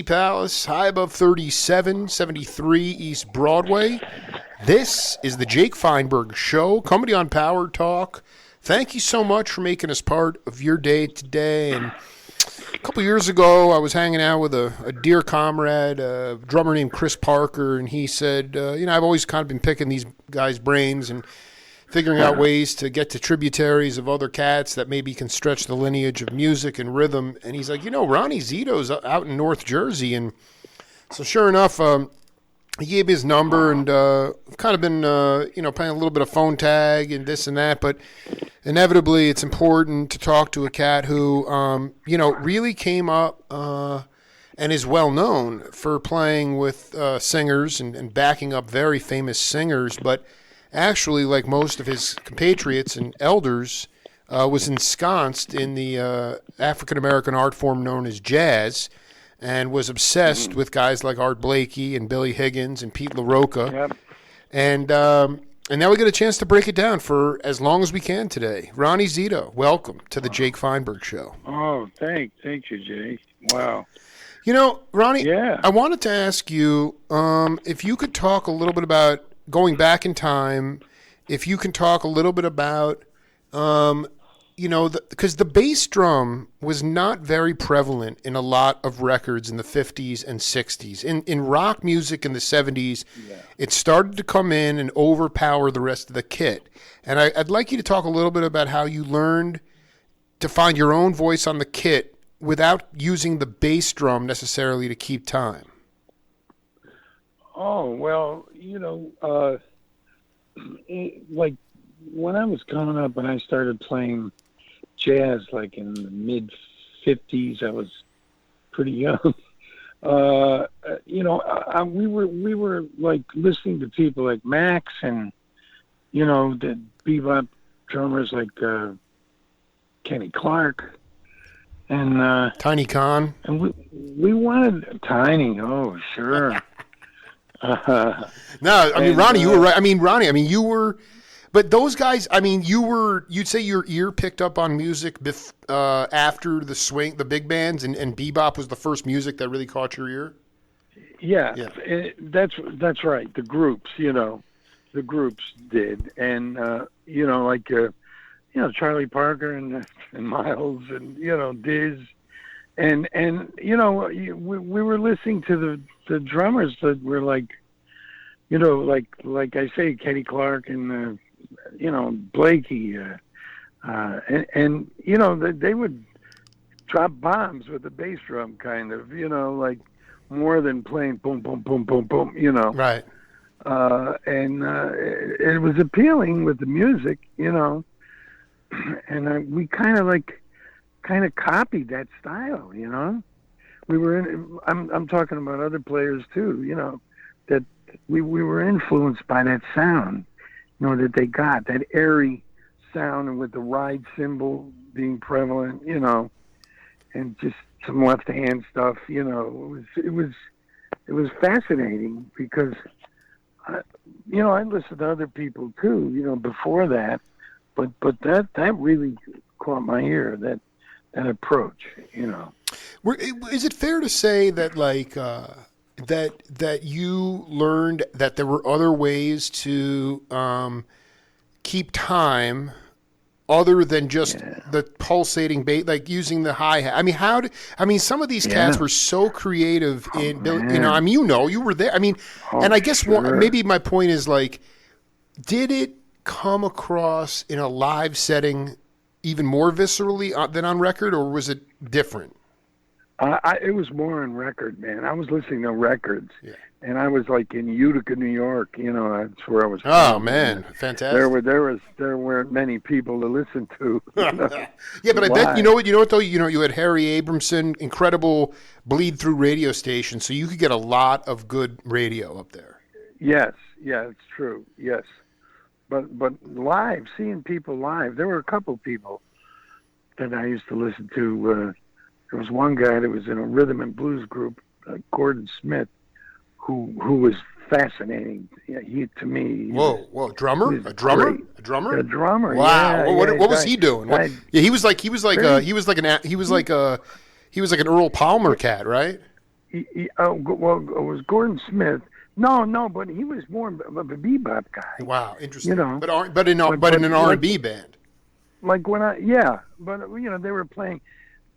Palace, high above 37, 73 East Broadway. This is the Jake Feinberg Show, comedy on Power Talk. Thank you so much for making us part of your day today. And a couple years ago, I was hanging out with a dear comrade, a drummer named Chris Parker, and he said, I've always kind of been picking these guys' brains and figuring out ways to get to tributaries of other cats that maybe can stretch the lineage of music and rhythm. And he's like, Ronnie Zito's out in North Jersey. And so sure enough, he gave me his number, and I've kind of been, playing a little bit of phone tag and this and that. But inevitably, it's important to talk to a cat who, really came up and is well known for playing with singers and backing up very famous singers. But actually, like most of his compatriots and elders, was ensconced in the African-American art form known as jazz, and was obsessed with guys like Art Blakey and Billy Higgins and Pete LaRocca. Yep. And now we get a chance to break it down for as long as we can today. Ronnie Zito, welcome to the Jake Feinberg Show. Oh, thank you, Jake. Wow. Ronnie, yeah. I wanted to ask you if you could talk a little bit about going back in time, if you can talk a little bit about, because the bass drum was not very prevalent in a lot of records in the 50s and 60s. In rock music in the 70s, It started to come in and overpower the rest of the kit. And I'd like you to talk a little bit about how you learned to find your own voice on the kit without using the bass drum necessarily to keep time. Oh, well, like when I was coming up and I started playing jazz, like in the mid-50s, I was pretty young. We were like listening to people like Max and, the bebop drummers like Kenny Clark and Tiny Khan. And we wanted Tiny. Oh, sure. Ronnie, you were right. Ronnie, you were, but those guys, you'd say your ear picked up on music after the swing, the big bands, and bebop was the first music that really caught your ear? Yeah. That's right. The groups, the groups did. And, Charlie Parker and Miles and, Diz. And we were listening to the drummers that were like I say, Kenny Clark and Blakey, they would drop bombs with the bass drum, kind of, like more than playing boom boom boom boom boom, Right. It was appealing with the music, and we kind of copied that style, We were I'm talking about other players too, that we were influenced by that sound, that they got, that airy sound, and with the ride cymbal being prevalent, and just some left hand stuff, it was fascinating because I listened to other people too, before that, but that really caught my ear, that approach, Is it fair to say that that you learned that there were other ways to keep time other than just the pulsating bass, like using the hi-hat? Some of these cats were so creative in building, you were there. And I guess maybe my point is, did it come across in a live setting even more viscerally than on record, or was it different? It was more on record, man. I was listening to records, and I was like in Utica, New York. That's where I was. Oh man, fantastic! There weren't many people to listen to. Yeah, but I bet you know what though. You had Harry Abramson, incredible bleed through radio station, so you could get a lot of good radio up there. Yes, it's true. Yes, but live, seeing people live, there were a couple people that I used to listen to. There was one guy that was in a rhythm and blues group, Gordon Smith, who was fascinating. To me. Whoa, drummer? A drummer? Great. A drummer? A drummer. Wow. Yeah, what was he doing? He was like an Earl Palmer cat, right? Well, it was Gordon Smith. No, but he was more of a bebop guy. Wow, You interesting. know, But in an like R&B band. like but they were playing.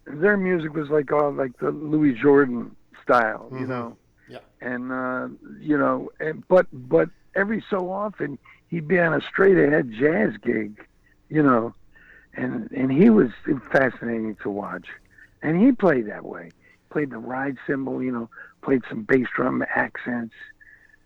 Their music was like all like the Louis Jordan style, Mm-hmm. Yeah. and but every so often he'd be on a straight ahead jazz gig, you know, and he was fascinating to watch, and he played that way. Played the ride cymbal, played some bass drum accents,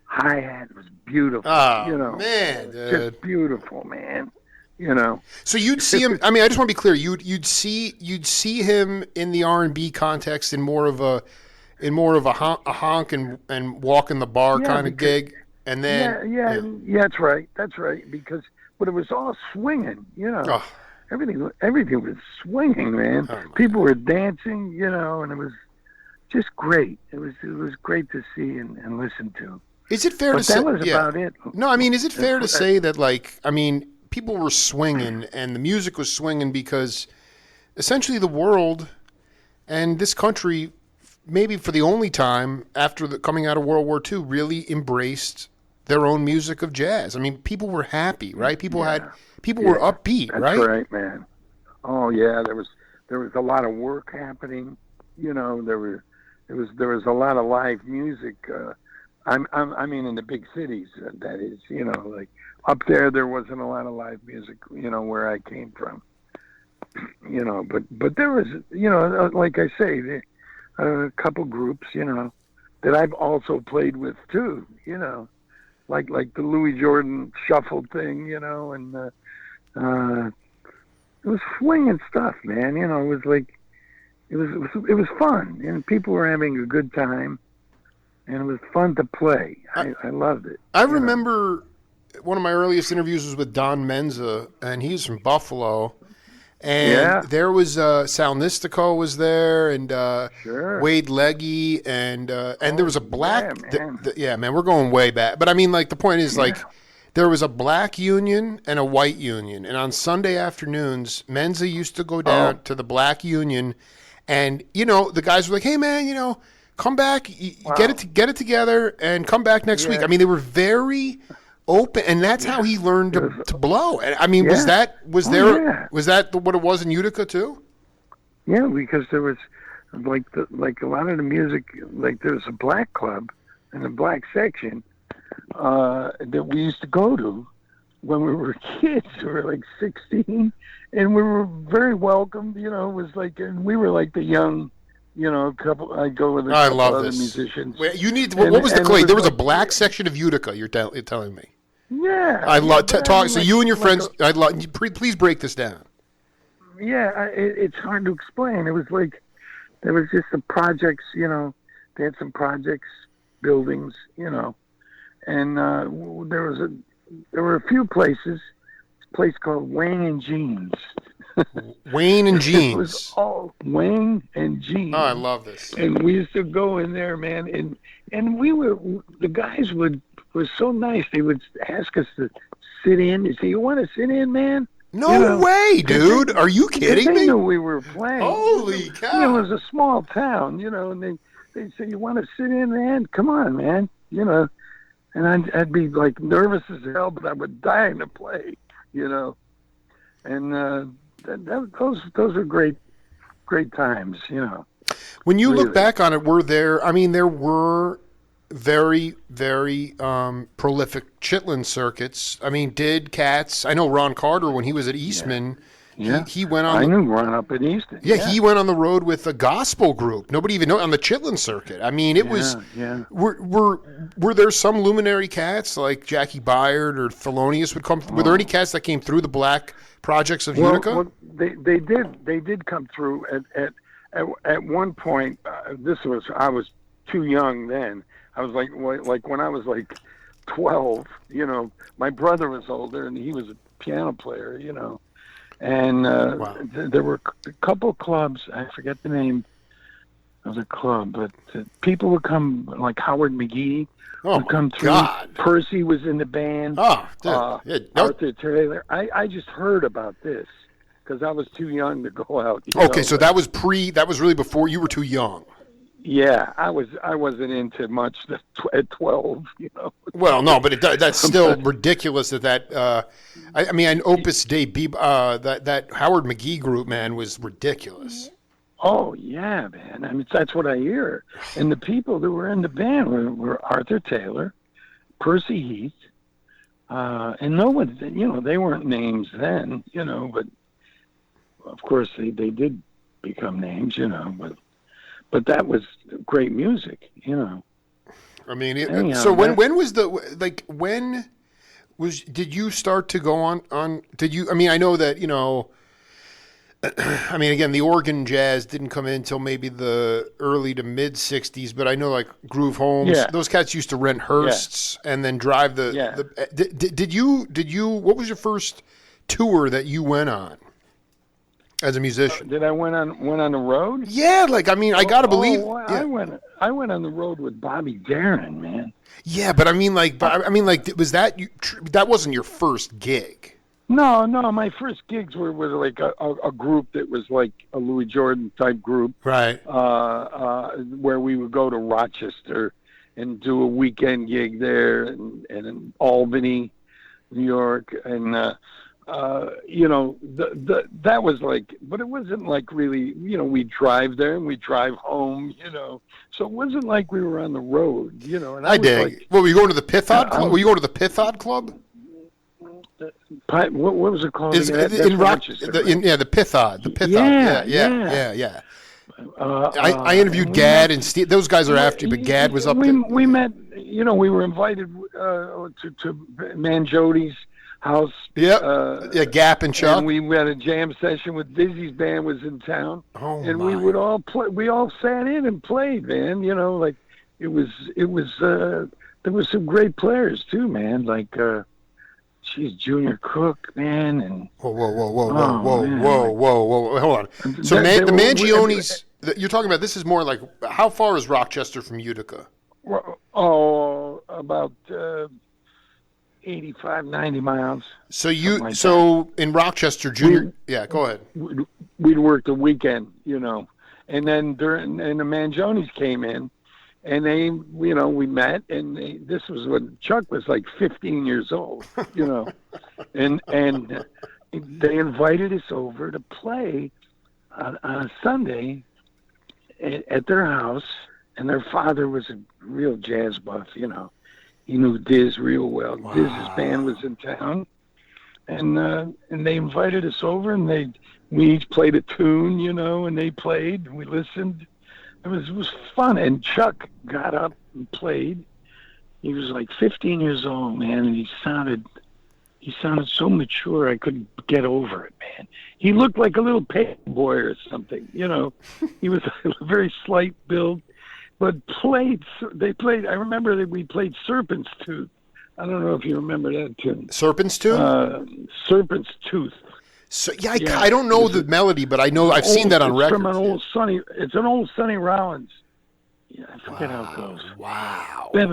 hi hat was beautiful, Oh man, dude. just beautiful, man, you know. So you'd see him. I mean, I just want to be clear. You'd see him in the R&B context in more of a honk and walk in the bar Yeah, kind of because gig, and then yeah, that's right. Because but it was all swinging, Oh, Everything was swinging, man. oh my People God. were dancing, and it was just great. It was great to see and listen to. Is it fair to But say? that was Yeah. about it. No, I mean, is it fair to say that, like, I mean, people were swinging and the music was swinging because essentially the world and this country, maybe for the only time after coming out of World War II, really embraced their own music of jazz. I mean, people were happy, right? People were upbeat, That's right? right, man. Oh yeah, there was a lot of work happening. There was a lot of live music. I mean, in the big cities, that is, like up there wasn't a lot of live music, where I came from, but there was, like I say, a couple groups, that I've also played with too, like the Louis Jordan shuffle thing, and it was swinging stuff, man. It was like it was fun, and people were having a good time, and it was fun to play. I loved it. I remember one of my earliest interviews was with Don Menza, and he's from Buffalo. And Yeah, there was Sal Nistico was there, and sure. Wade Leggy, and there was a black. Yeah, man. Yeah, man, we're going way back. But I mean, like the point is, like there was a black union and a white union, and on Sunday afternoons, Menza used to go down to the black union, and the guys were like, "Hey, man, come back, get it together, and come back next week." Yeah. I mean, they were very open, and that's how he learned to blow. And I mean, was Yeah. that what it was in Utica too? Yeah, because there was like a lot of the music, like there was a black club and a black section that we used to go to when we were kids. We were like 16, and we were very welcomed. It was like, and we were like the young, couple. I'd go with a I couple love other this. musicians. Wait, you need. And- What was the and it wait? There was a like- black section of Utica. You're telling me. Yeah, I love but I talk. mean, So like- you and your like friends. I'd love. Please break this down. it's hard to explain. It was like there was just some projects, they had some projects, buildings, and there were a few places. A place called Wayne and Jeans. Wayne and It was Jeans. all Wayne and Jeans. Oh, I love this. And we used to go in there, man, and the guys were so nice. They would ask us to sit in. They say, "You want to sit in, man?" No way, dude. Are you kidding They me? knew we were playing. Holy It cow! was a small town, and they'd say, "You want to sit in, man? Come on, man." And I'd be like nervous as hell, but I would dying to play, And those were great times, When you look Really. back on it, there were very, very prolific chitlin circuits. I mean, did cats? I know Ron Carter when he was at Eastman. Yeah. He went on. I knew Ron up in Easton. Yeah, he went on the road with a gospel group. Nobody even know on the chitlin circuit. I mean, it was. Yeah. Were there some luminary cats like Jackie Byard or Thelonious would come? Were there any cats that came through the black projects of Utica? Well, they did come through at one point. I was too young then. I was like when I was like 12. My brother was older and he was a piano player. And Wow. there were a couple clubs. I forget the name of the club, but people would come, like Howard McGee Oh, would come my through. God. Percy was in the band. Oh, dude. Yeah, no- Arthur Taylor. I just heard about this because I was too young to go out. Okay, so that was really before you were too young. Yeah, I wasn't into much at 12, Well, no, but that's still ridiculous I mean, Opus Dei, that Howard McGee group, man, was ridiculous. Oh yeah, man. I mean, that's what I hear. And the people that were in the band were Arthur Taylor, Percy Heath, and no one, they weren't names then, but of course they did become names, but that was great music, I mean, Anyhow, so when was did you start to go on, did you, I mean, I know that, I mean, again, the organ jazz didn't come in until maybe the early to mid 60s, but I know like Groove Holmes, those cats used to rent Hearsts and then drive did you, what was your first tour that you went on as a musician? Did I went on the road? Yeah, like, I mean, I gotta believe. I went on the road with Bobby Darin, man. Yeah, but I mean, was that wasn't your first gig? No, my first gigs were with like a group that was like a Louis Jordan type group, right? Where we would go to Rochester and do a weekend gig there, and in Albany, New York, and that was like, but it wasn't like really, we drive there and we drive home, so it wasn't like we were on the road, And I dig. Like, well, were you going to the Pithod Club? Were you going to the Pithod Club? What was it called? In Rochester. The Pithod. The Pithod. Yeah. I interviewed Gad and Steve. Those guys are after you, but Gad was up there. We met, we were invited to Manjoti's house. Yeah, Gap and Chuck. And we had a jam session with Dizzy's band was in town. Oh, and my. we would all play. We all sat in and played, man. Like it was. There was some great players too, man. Like, she's Junior Cook, man, and whoa, hold on. So the Mangionis, you're talking about. This is more like, how far is Rochester from Utica? About 85, 90 miles. So in Rochester, Junior. Go ahead. We'd work the weekend, and then and the Mangionis came in. And they, we met, and this was when Chuck was like 15 years old, and they invited us over to play on a Sunday at their house, and their father was a real jazz buff, he knew Diz real well. Wow. Diz's band was in town, and they invited us over, and we each played a tune, and they played, and we listened. It was fun, and Chuck got up and played. He was like 15 years old, man, and he sounded so mature. I couldn't get over it, man. He looked like a little paper boy or something, He was a very slight build, but they played. I remember that we played Serpent's Tooth. I don't know if you remember that tune. Serpent's Tooth. Serpent's Tooth. So I don't know the melody, but I know I've seen that on record. From it's an old Sonny Rollins. Yeah, I forget how it goes. Wow. That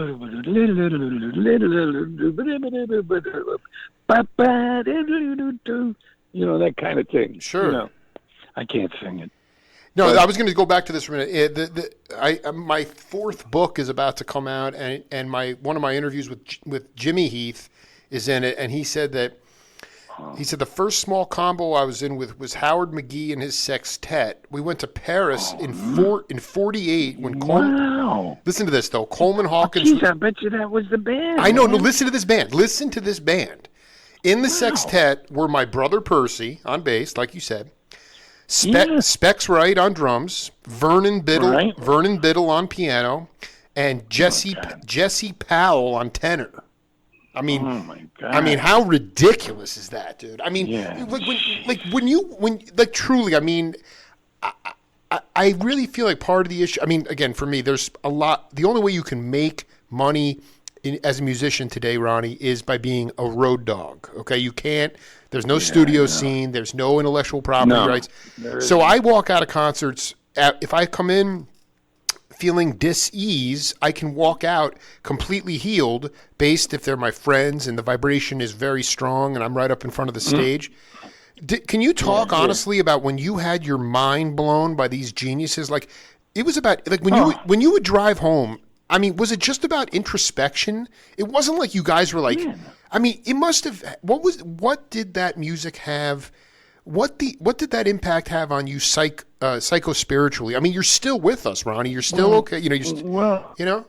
kind of thing. Sure. I can't sing it. No, I was going to go back to this for a minute. My fourth book is about to come out, and one of my interviews with Jimmy Heath is in it, and he said that. He said the first small combo I was in with was Howard McGee and his sextet. We went to Paris in 48 when Coleman. Wow. Listen to this though. Coleman Hawkins. Geez, I bet you that was the band. I know. No, listen to this band. Listen to this band. In the sextet were my brother Percy on bass, like you said. Specs Wright on drums. Vernon Biddle on piano, and Jesse Powell on tenor. I mean, oh my God. I mean, how ridiculous is that, dude? I mean, truly, I mean, I really feel like part of the issue, I mean, again, for me, there's a lot, the only way you can make money as a musician today, Ronnie, is by being a road dog, okay? You can't, there's no studio scene, there's no intellectual property rights. So I walk out of concerts, if I come in feeling dis-ease, I can walk out completely healed based if they're my friends and the vibration is very strong and I'm right up in front of the stage. Can you talk honestly about when you had your mind blown by these geniuses? Like, It was about like when you would drive home. I mean, was it just about introspection? It wasn't like you guys were like. Yeah. I mean, it must have. What did that music have? What did that impact have on you psycho spiritually? I mean, you're still with us, Ronnie. You're still okay. You know. You know.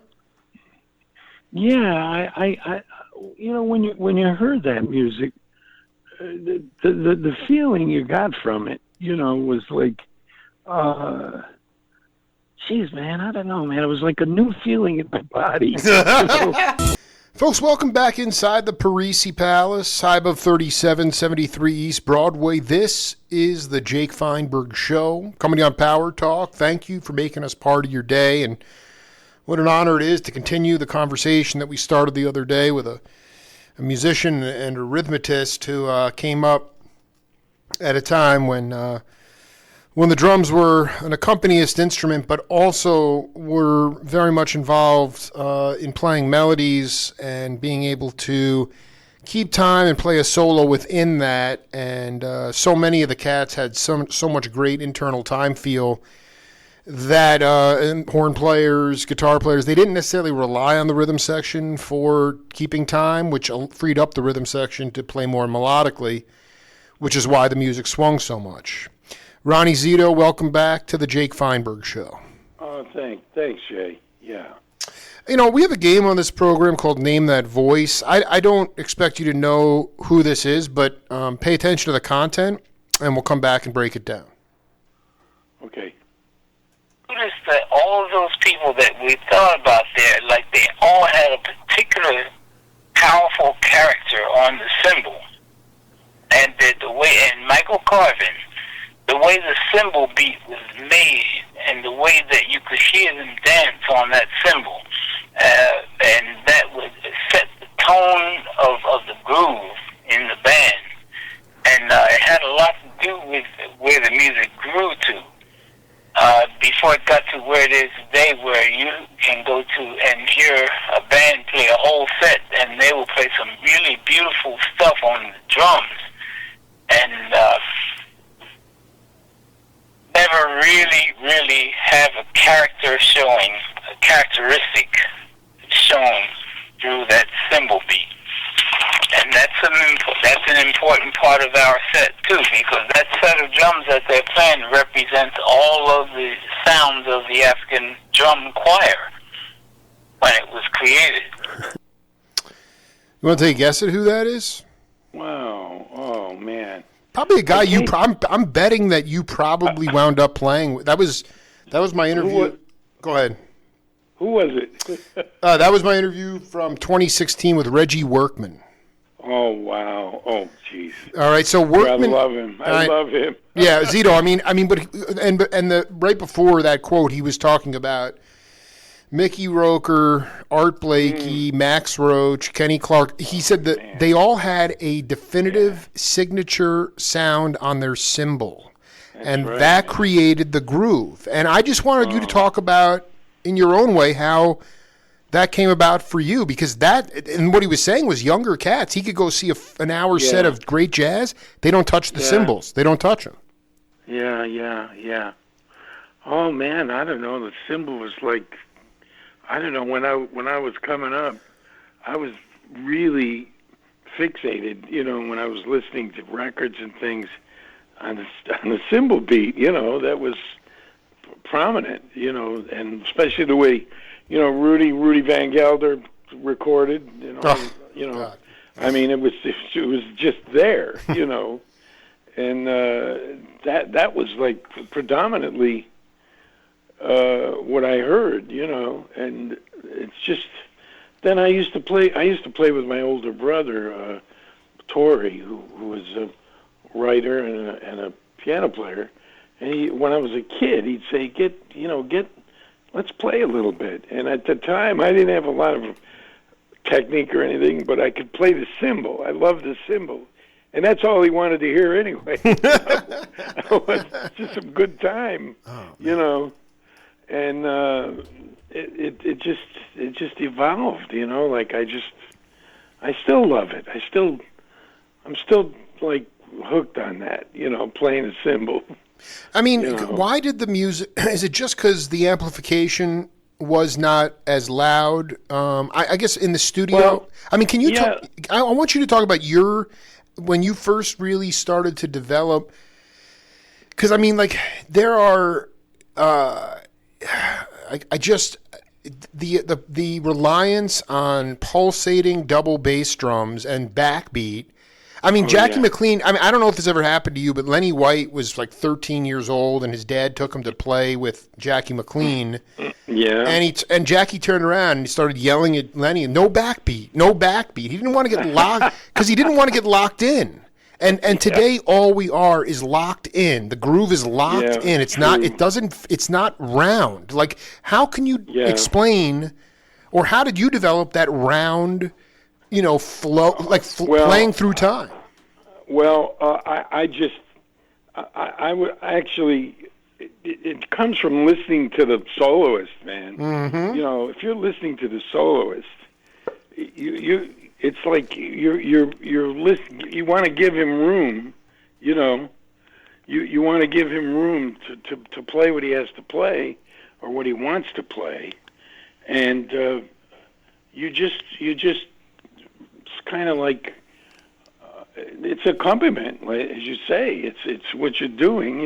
Yeah, I when you heard that music, the feeling you got from it, was like, geez, man, I don't know, man. It was like a new feeling in my body. Folks, welcome back inside the Parisi Palace, high above 3773 East Broadway. This is the Jake Feinberg Show, coming on Power Talk. Thank you for making us part of your day, and what an honor it is to continue the conversation that we started the other day with a musician and a rhythmist who came up at a time when the drums were an accompanist instrument, but also were very much involved in playing melodies and being able to keep time and play a solo within that. And so many of the cats had so much great internal time feel that and horn players, guitar players, they didn't necessarily rely on the rhythm section for keeping time, which freed up the rhythm section to play more melodically, which is why the music swung so much. Ronnie, Zito, welcome back to the Jake Feinberg Show. Oh, thanks, Jay. Yeah. You know, we have a game on this program called Name That Voice. I don't expect you to know who this is, but pay attention to the content, and we'll come back and break it down. Okay. Notice that all of those people that we thought about there, like they all had a particular powerful character on the cymbal. And the way, and Michael Carvin, the way the cymbal beat was made and the way that you could hear them dance on that cymbal, and that would set the tone of the groove in the band. And it had a lot to do with where the music grew to. Before it got to where it is today, where you can go to and hear a band play a whole set, and they will play some really beautiful stuff on the drums, and never really have a characteristic shown through that cymbal beat. And that's an important part of our set, too, because that set of drums that they're playing represents all of the sounds of the African drum choir when it was created. You want to take a guess at who that is? Wow. Oh, man. Probably a guy I'm betting that you probably wound up playing. That was my interview. Go ahead. Who was it? That was my interview from 2016 with Reggie Workman. Oh, wow. Oh, jeez. All right, so Workman. I love him. I love him. Yeah, Zito. I mean, but right before that quote, he was talking about Mickey Roker, Art Blakey, Max Roach, Kenny Clark. He said that they all had a definitive signature sound on their cymbal, that created the groove. And I just wanted you to talk about, in your own way, how that came about for you, because and what he was saying was younger cats. He could go see an hour set of great jazz. They don't touch the cymbals. They don't touch them. Yeah. Oh, man, I don't know. The cymbal was like, I don't know, when I was coming up, I was really fixated, when I was listening to records and things on the cymbal beat, that was prominent, and especially the way, Rudy Van Gelder recorded, I mean, it was just there, and that was like predominantly what I heard, and it's just. Then I used to play with my older brother, Tori, who was a writer and a piano player. And when I was a kid, he'd say, let's play a little bit. And at the time, I didn't have a lot of technique or anything, but I could play the cymbal. I loved the cymbal. And that's all he wanted to hear anyway. It's just some good time, And it just evolved, like I still love it. I'm still like hooked on that, playing a cymbal. I mean, You know. why did the music? Is it just because the amplification was not as loud? I guess in the studio. Well, I mean, can you yeah. talk? I want you to talk about when you first really started to develop. Because I mean, like there are, I just the reliance on pulsating double bass drums and backbeat. I mean, Jackie Yeah. McLean, I mean, I don't know if this ever happened to you, but Lenny White was like 13 years old and his dad took him to play with Jackie McLean. Yeah. And Jackie turned around and he started yelling at Lenny, no backbeat, no backbeat. He didn't want to get locked because he didn't want to get locked in. And today all we are is locked in. The groove is locked in. It's not, it's not round. Like, how can you explain, or how did you develop that round, flow, like playing through time? Well, I would actually, it comes from listening to the soloist, man. Mm-hmm. If you're listening to the soloist, it's like you're listening. You want to give him room, You want to give him room to play what he has to play, or what he wants to play, and you just it's kind of like it's accompaniment, as you say. It's what you're doing.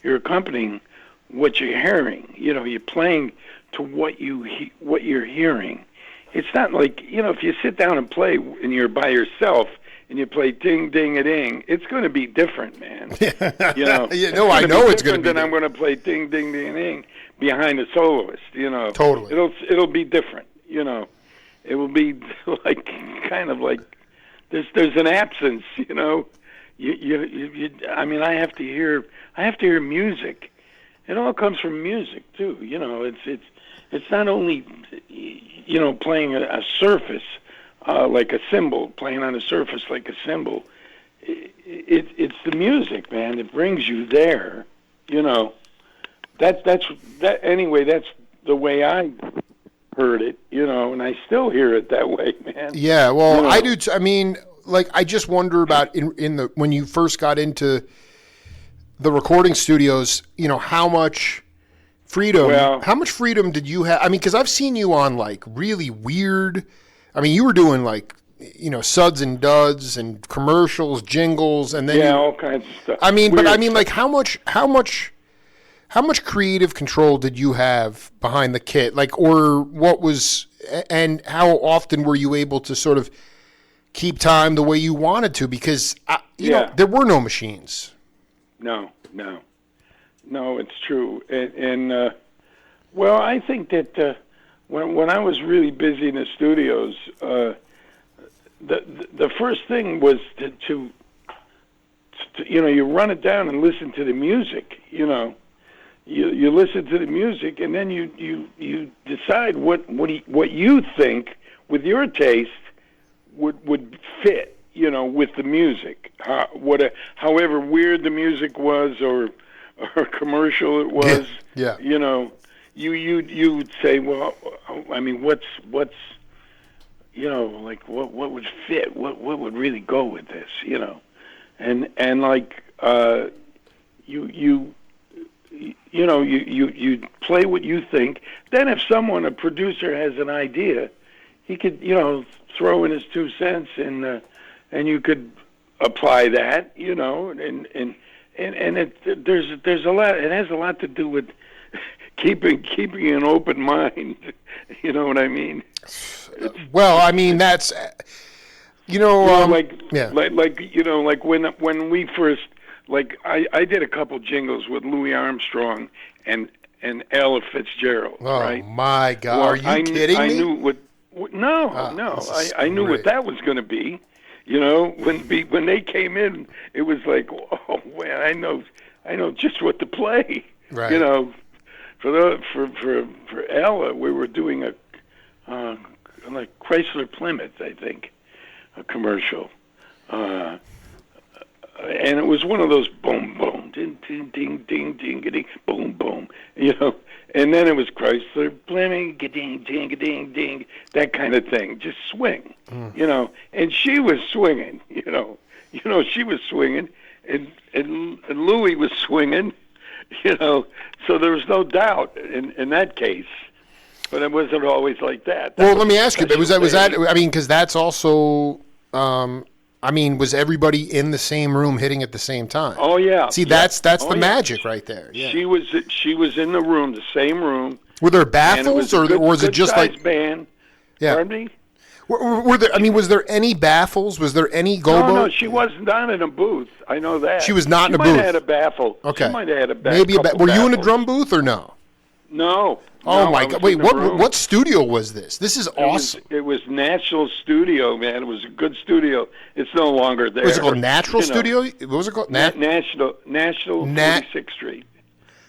You're accompanying what you're hearing. You're playing to what you're hearing. It's not like, if you sit down and play and you're by yourself and you play ding, ding, a ding, it's going to be different, man. I know it's going to be different. I'm going to play ding, ding, ding, ding behind a soloist, Totally. It'll be different, It will be like, kind of like, there's an absence, I mean, I have to hear music. It all comes from music too, It's not only, playing a surface like a cymbal, playing on a surface like a cymbal. It's the music, man, that brings you there. That's anyway. That's the way I heard it, and I still hear it that way, man. Yeah, well, I do. I mean, like, I just wonder about when you first got into the recording studios. How much freedom? How much freedom did you have? I mean, because I've seen you on like really weird. I mean, you were doing like suds and duds and commercials, jingles, and then all kinds of stuff. I mean, Weird but I mean, stuff. like, how much creative control did you have behind the kit? Like, or what was, and how often were you able to sort of keep time the way you wanted to? Because there were no machines. No, it's true. And well, I think that when I was really busy in the studios, the first thing was to you run it down and listen to the music. You listen to the music, and then you decide what you think with your taste would fit. With the music, however weird the music was, or commercial it was. Yeah. You would say, well, I mean, what's like what would fit? What would really go with this? And like you play what you think. Then if a producer has an idea, he could throw in his 2 cents, and you could apply that, and there's a lot. It has a lot to do with keeping an open mind. You know what I mean? Well, I mean, that's like when we first, like, I did a couple jingles with Louis Armstrong and Ella Fitzgerald. Oh, right? my God! Well, Are you kidding me? I knew what. No. I knew what that was going to be. When they came in, it was like, oh man, I know just what to play. Right. For Ella, we were doing a like Chrysler Plymouth, I think, a commercial, and it was one of those boom boom, ding ding ding ding ding ding, boom boom, and then it was Chrysler Plymouth, ding ding ding ding, that kind of thing, just swing, and she was swinging, she was swinging, and Louis was swinging, you know. So there was no doubt in that case, but it wasn't always like that. Well, let me ask you, was that? I mean, because that's also. I mean, was everybody in the same room hitting at the same time? Oh yeah. See, that's the magic right there. Yeah. She was in the room, the same room. Were there baffles, or was it just like band? Yeah. Pardon me? Were there? I mean, was there any baffles? Was there any gobo? No, she was not in a booth. I know that. She was not in a She booth. might have had a baffle. Okay. She might have had a Maybe were you in a baffles. drum booth or no? No. Oh no, my I was God! Wait, in the room. what studio was this? This is awesome. It was National Studio, man. It was a good studio. It's no longer there. Was it called Natural You know. Studio? What was it called? National 46th Street.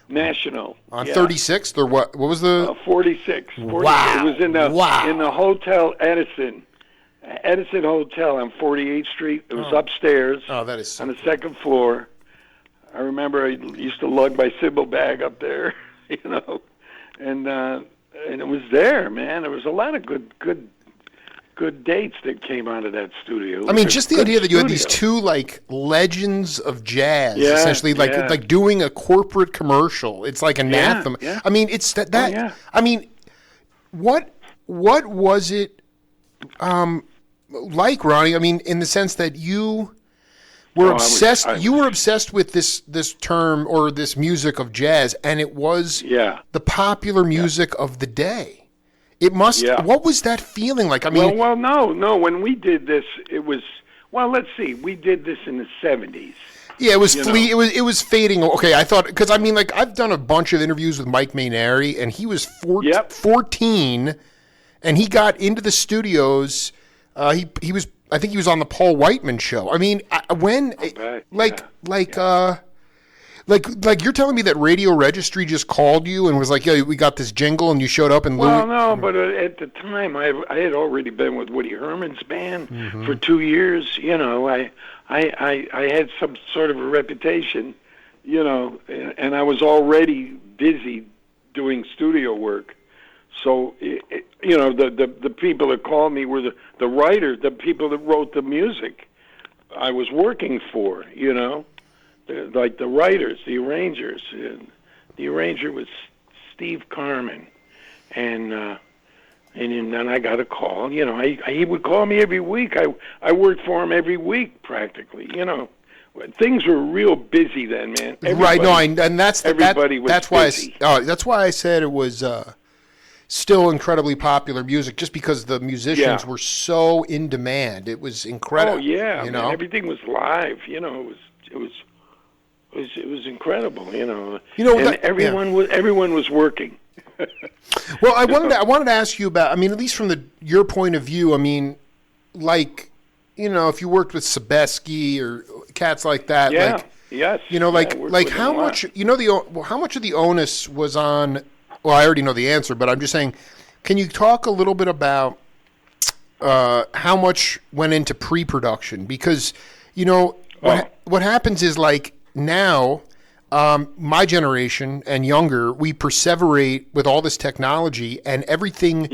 National On yeah. 36th or what? What was the 46? Wow. It was in the Hotel Edison Hotel on 48th Street. It was upstairs. Oh, that is so on the second floor. I remember I used to lug my cymbal bag up there, you know, and it was there, man. There was a lot of good dates that came out of that studio. I mean, just the idea that you had these two like legends of jazz, Yeah, essentially, like doing a corporate commercial. It's like anathema. Yeah. I mean, it's that. Oh, yeah. I mean, what was it like, Ronnie? I mean, in the sense that you were obsessed. You were obsessed with this term or this music of jazz, and it was the popular music of the day. It must. Yeah. What was that feeling like? I mean, well, no. When we did this, it was. Well, let's see. We did this in the 70s. Yeah, it was it was fading. Okay, I thought because I mean, like I've done a bunch of interviews with Mike Mainieri, and he was 14, and he got into the studios. He was. I think he was on the Paul Whiteman show. I mean, like you're telling me that Radio Registry just called you and was like, "Yeah, we got this jingle," and you showed up and well, no, but at the time I had already been with Woody Herman's band for 2 years. You know, I had some sort of a reputation, you know, and I was already busy doing studio work. So, you know, the people that called me were the writer, the people that wrote the music I was working for, you know. Like the writers, the arrangers. The arranger was Steve Carmen, and then I got a call. You know, he would call me every week. I worked for him every week practically. You know, things were real busy then, man. Right? No, and that's everybody was that's busy. That's why I said it was still incredibly popular music, just because the musicians were so in demand. It was incredible. Oh yeah, you man, know, everything was live. You know, it was incredible, you know. And everyone was working. Well, I wanted to ask you about. I mean, at least from your point of view. I mean, like, you know, if you worked with Sebesky or cats like that, you know, like how much, you know, how much of the onus was on? Well, I already know the answer, but I'm just saying, can you talk a little bit about how much went into pre-production? Because, you know, what happens is like. Now, my generation and younger, we perseverate with all this technology, and everything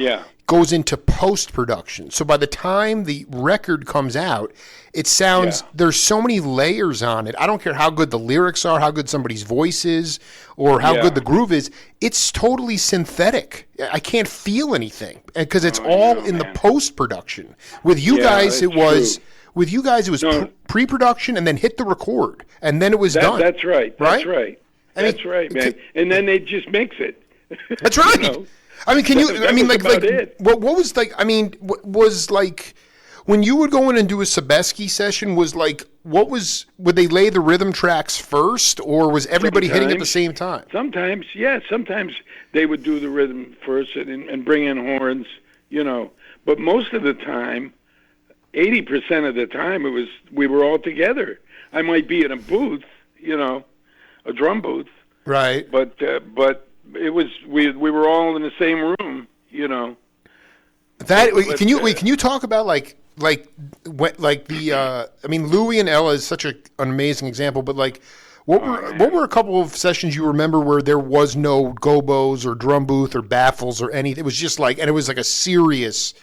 goes into post-production. So by the time the record comes out, it sounds there's so many layers on it. I don't care how good the lyrics are, how good somebody's voice is, or how good the groove is. It's totally synthetic. I can't feel anything because it's all in the post-production. With you guys, it was. True. With you guys, it was pre-production and then hit the record, and then it was done. That's right. That's right. That's right, man. And then they just mix it. That's right. You know? I mean, can you? I mean, like what was like? I mean, was like when you would go in and do a Sebesky session? Was like would they lay the rhythm tracks first, or was everybody hitting at the same time? Sometimes, yeah. Sometimes they would do the rhythm first and bring in horns, you know. But most of the time. 80% of the time, we were all together. I might be in a booth, you know, a drum booth, right? But it was we were all in the same room, you know. Can you talk about like the I mean, Louie and Ella is such an amazing example, but like what were a couple of sessions you remember where there was no gobos or drum booth or baffles or anything? It was just like, and it was like a serious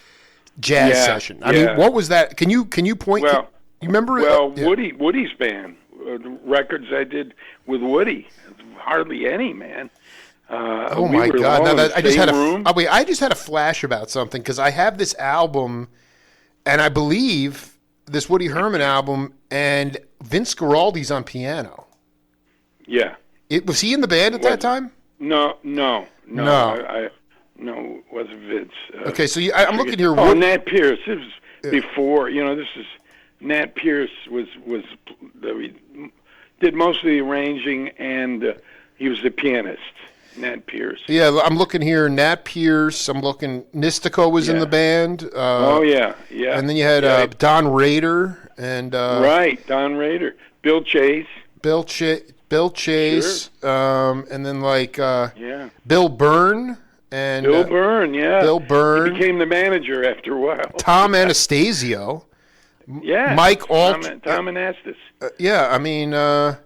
jazz session. I mean, what was that? Can you point? Well, you remember? Well, Woody's band, the records I did with Woody, hardly any, man. Oh we my were God! all Now in that the I just same had a room. wait, I just had a flash about something because I have this album, and I believe this Woody Herman album, and Vince Guaraldi's on piano. Yeah. Was he in the band at that time? No. No. No, it wasn't Vince. Okay, so I'm looking here. Oh, Nat Pierce. This was before. This is Nat Pierce was did most of the arranging, and he was the pianist. Nat Pierce. Yeah, I'm looking here. Nat Pierce. I'm looking. Nistico was in the band. Oh yeah. And then you had Don Rader and right, Don Rader, Bill Chase. Bill Chase. Sure. And then Bill Byrne. And Bill Byrne, yeah. Bill Byrne. He became the manager after a while. Tom Anastasio. Yeah. Mike Alt. Tom Anastas. Yeah, I mean, let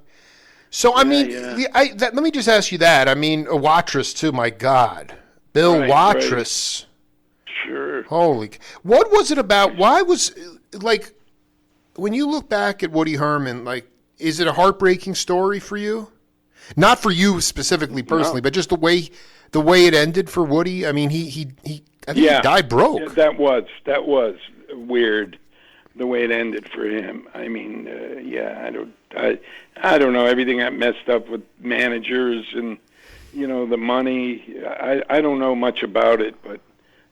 me just ask you that. I mean, Watrous too, my God. Bill Watrous. Right. Sure. Holy. What was it about? Why was, when you look back at Woody Herman, is it a heartbreaking story for you? Not for you specifically, personally, but just the way it ended for Woody. I mean, I think he died broke. Yeah, that was weird, the way it ended for him. I mean, I don't know. Everything got messed up with managers and the money. I don't know much about it, but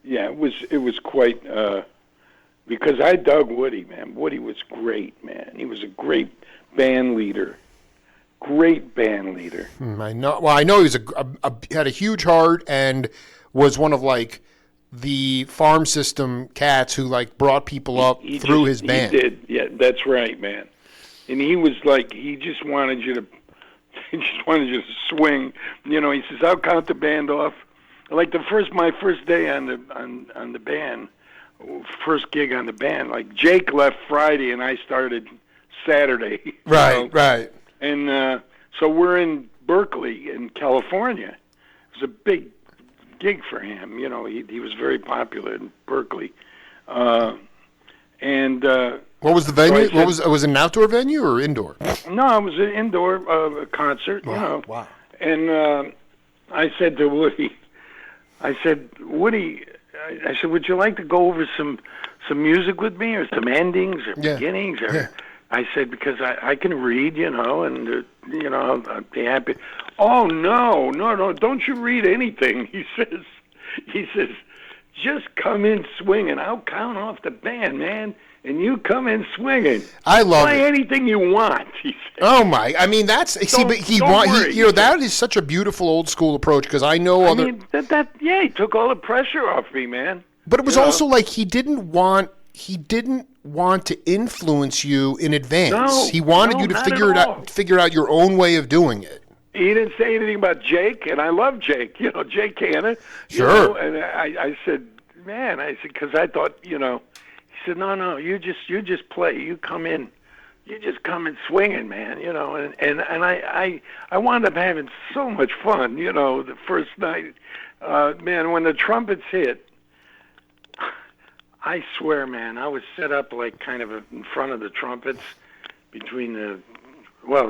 yeah, it was quite. Because I dug Woody, man. Woody was great, man. He was a great band leader. Great band leader. I know. Well, I know he was had a huge heart and was one of the farm system cats who brought people up through his band. He did. Yeah, that's right, man. And he was he just wanted you to swing. He says, "I'll count the band off." My first day on the band, first gig on the band. Jake left Friday and I started Saturday. Right, right. And so we're in Berkeley in California. It was a big gig for him. He was very popular in Berkeley. What was the venue? Was it an outdoor venue or indoor? No, it was an indoor concert. Wow. Wow. And I said to Woody, Woody, would you like to go over some music with me, or some endings, or beginnings, or? Yeah. I said, because I can read, and I'll be happy. Oh, no, don't you read anything, he says, just come in swinging. I'll count off the band, man, and you come in swinging. I love Play anything you want, he said. Oh, my, I mean, that's, that is such a beautiful old school approach, because I know he took all the pressure off me, man. But it was also he didn't want to influence you in advance. No, he wanted you to figure out your own way of doing it. He didn't say anything about Jake, and I love Jake. Jake Hanna. Sure. And I said, man, because I thought, he said, no, you just play. You just come in swinging, man. And I wound up having so much fun. The first night, man, when the trumpets hit. I swear, man, I was set up kind of in front of the trumpets, between the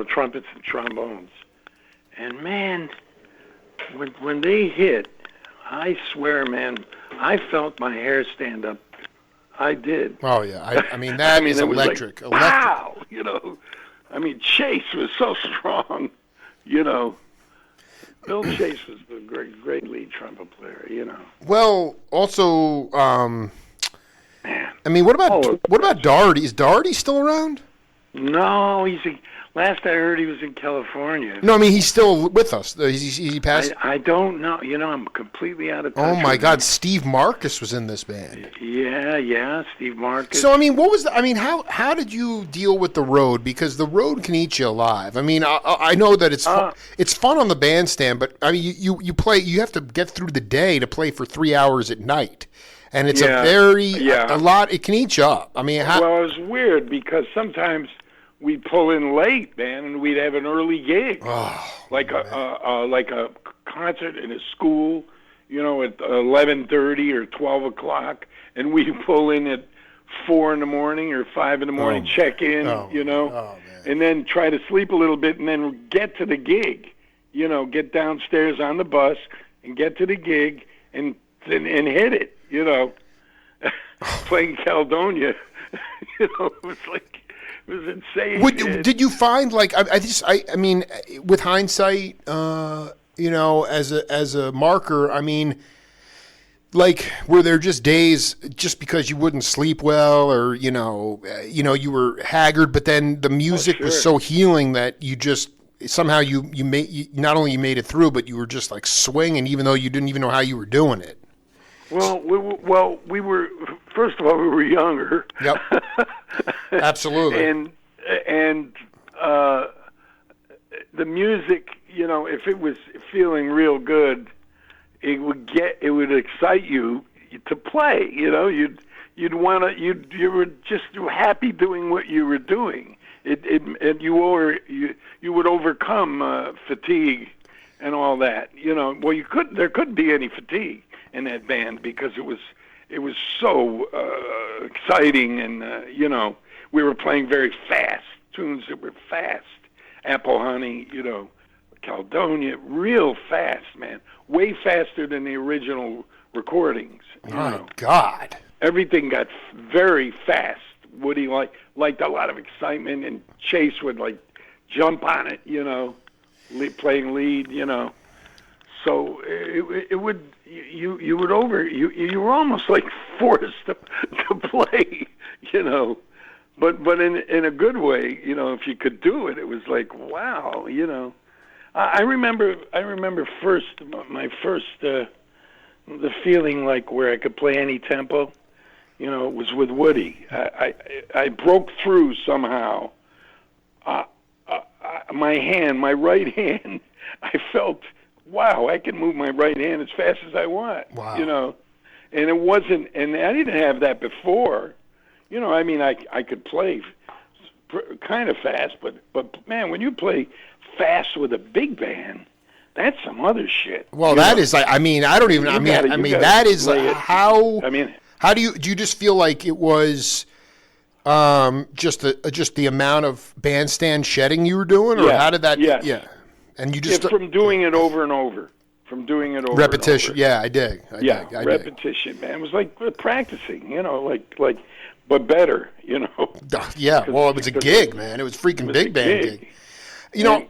trumpets and trombones. And, man, when they hit, I swear, man, I felt my hair stand up. I did. Oh, yeah. I mean, that is electric. It was wow! I mean, Chase was so strong, Bill Chase was a great lead trumpet player, Well, also... Man. I mean, what about Doherty? Is Doherty still around? No, last I heard he was in California. No, I mean, he's still with us. He passed? I don't know. I'm completely out of touch. Oh, my God. Steve Marcus was in this band. Yeah, Steve Marcus. So, I mean, how did you deal with the road? Because the road can eat you alive. I mean, I know that it's fun on the bandstand, but, I mean, you have to get through the day to play for 3 hours at night. And it's a lot. It can eat you up. I mean, well, it was weird because sometimes we'd pull in late, man, and we'd have an early gig, like a concert in a school, at 11:30 or 12 o'clock, and we'd pull in at 4 in the morning or 5 in the morning, check in, and then try to sleep a little bit, and then get to the gig, get downstairs on the bus and get to the gig and hit it, playing Caledonia. It was like, it was insane. Did you find, like, I mean, with hindsight, as a marker, I mean, like, were there just days just because you wouldn't sleep well, or you were haggard, but then the music was so healing that you just somehow you not only you made it through, but you were just like swinging, even though you didn't even know how you were doing it. Well, we were, first of all, we were younger. Yep. Absolutely. And the music, if it was feeling real good, it would excite you to play. You were just happy doing what you were doing. You would overcome fatigue and all that. Well, there couldn't be any fatigue in that band because it was so exciting, and we were playing very fast tunes that were fast. Apple Honey, Caledonia, real fast, man, way faster than the original recordings. My God, everything got very fast. Woody liked a lot of excitement, and Chase would like jump on it, playing lead, So it would you were almost like forced to play, but in a good way, if you could do it, it was like wow, I remember my first the feeling like where I could play any tempo, it was with Woody. I broke through somehow. My right hand, I felt, wow, I can move my right hand as fast as I want. Wow. And it wasn't, and I didn't have that before. I could play kind of fast, but man, when you play fast with a big band, that's some other shit. Well, that is like, that is like, how. How do you just feel like it was just the amount of bandstand shedding you were doing, or how did that? Yeah. And you just from doing it over and over, repetition. And over. Yeah, I dig. I repetition, dig. man. It was like practicing, like, but better, Yeah. Well, it was a gig, man. It was freaking big band gig.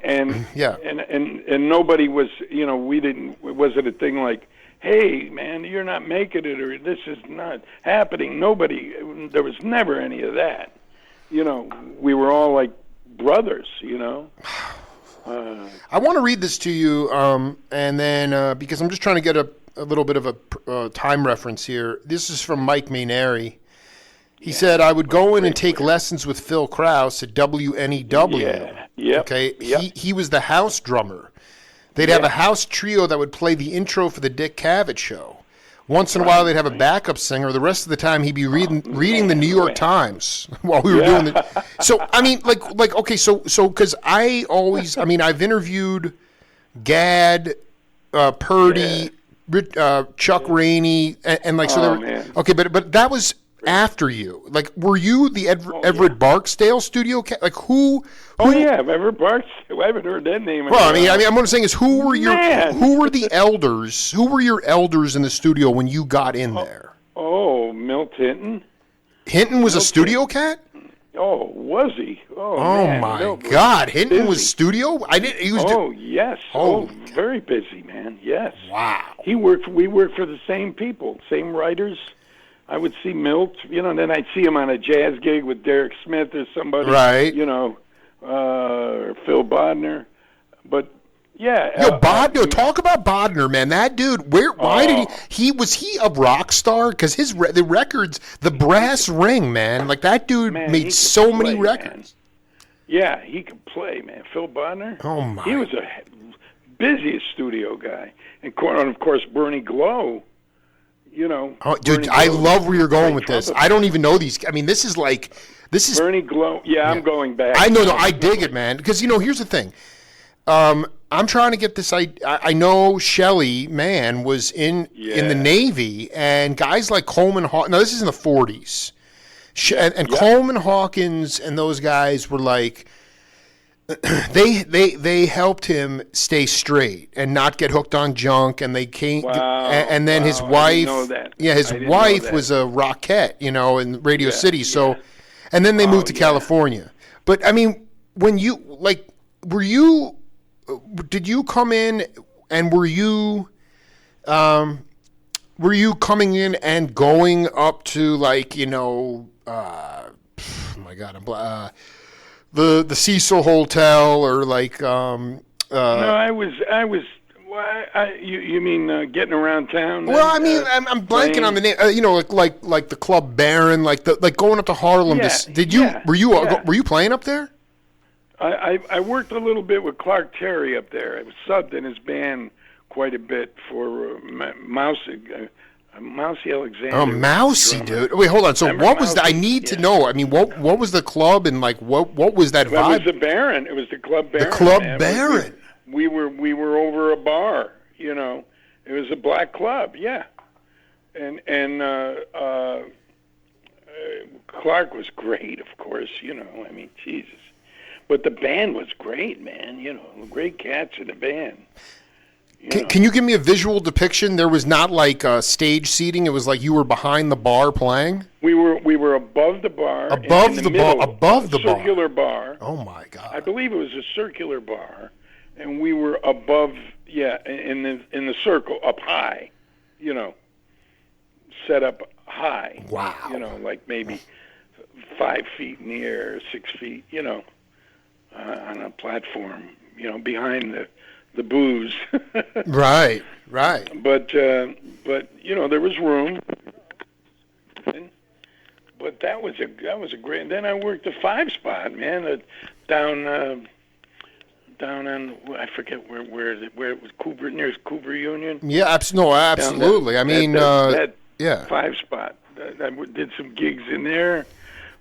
And nobody was, we didn't. Was it a thing like, hey, man, you're not making it, or this is not happening? Nobody. There was never any of that. We were all like brothers. I want to read this to you, and then because I'm just trying to get a little bit of a time reference here. This is from Mike Mainieri. He said, I would go in and take lessons with Phil Krause at WNEW. Yeah. Yep. Okay. Yep. He was the house drummer. They'd have a house trio that would play the intro for the Dick Cavett show. Once in a while, they'd have a backup singer. The rest of the time, he'd be reading the New York Times while we were doing it. So, I mean, okay, so because I've interviewed Gad, Purdy, Chuck Rainey, and okay, but that was after you. Like, were you the Everett Barksdale studio cat? Like, who? Oh yeah, Everett Barksdale. I haven't heard that name. Well, what I'm saying is, who were the elders? Who were your elders in the studio when you got in there? Oh, Milt Hinton. Hinton was a studio cat. Oh, was he? Oh man, my God, Hinton was studio. I didn't. He was. Oh yes. Oh, very busy, man. Yes. Wow. We worked for the same people, same writers. I would see Milt, and then I'd see him on a jazz gig with Derek Smith or somebody, right? Or Phil Bodner. But yeah, talk about Bodner, man. That dude, why did he was he a rock star? Because the records, the brass ring, man, like that dude made so many records. Man. Yeah, he could play, man. Phil Bodner. Oh my! He was a busiest studio guy, and of course Bernie Glow. Dude, I love where you're going with this. I don't even know these. I mean, this is Bernie Glow. Yeah, I'm going back. I know. I dig it, man. Because here's the thing. I'm trying to get this. I know Shelley Mann was in the Navy, and guys like Coleman Hawkins. Now this is in the 40s, and Coleman Hawkins and those guys were like, they helped him stay straight and not get hooked on junk, and they came. Wow. And then his Wow. I wife, didn't know that. yeah, his I didn't know wife that. was a Rockette, in Radio Yeah, City. So, yeah. and then they moved to yeah. California. But I mean, when you did you come in and were you coming in and going up to my God, the Cecil Hotel or No, I was. You mean getting around town? Well, I mean, I'm blanking on the name. Like the Club Baron, like going up to Harlem. Yeah, Were you playing up there? I worked a little bit with Clark Terry up there. I was subbed in his band quite a bit for Mousy Alexander. Oh, Mousy, dude. Wait, hold on. So Remember what was that? I Mousy? need to Yeah. know. I mean, what was the club and what was that It was vibe? the Baron. It was the Club Baron. The Club man. Baron. We were over a bar. It was a black club. Yeah, and Clark was great, of course. I mean, Jesus. But the band was great, man. Great cats in the band. Can you give me a visual depiction? There was not like stage seating. It was like you were behind the bar playing. We were above the bar. Above in the middle, bar. Above the bar. Circular bar. Oh my God. I believe it was a circular bar, and we were above. Yeah, in the circle, up high. Set up high. Wow. Like maybe 5 feet in the air, 6 feet. On a platform. Behind the booze. Right. But there was room. But that was a great. And then I worked a 5-spot, man, down on, I forget where it was, Cooper, near Cooper Union. Yeah, absolutely. I mean, that yeah. 5-spot. I did some gigs in there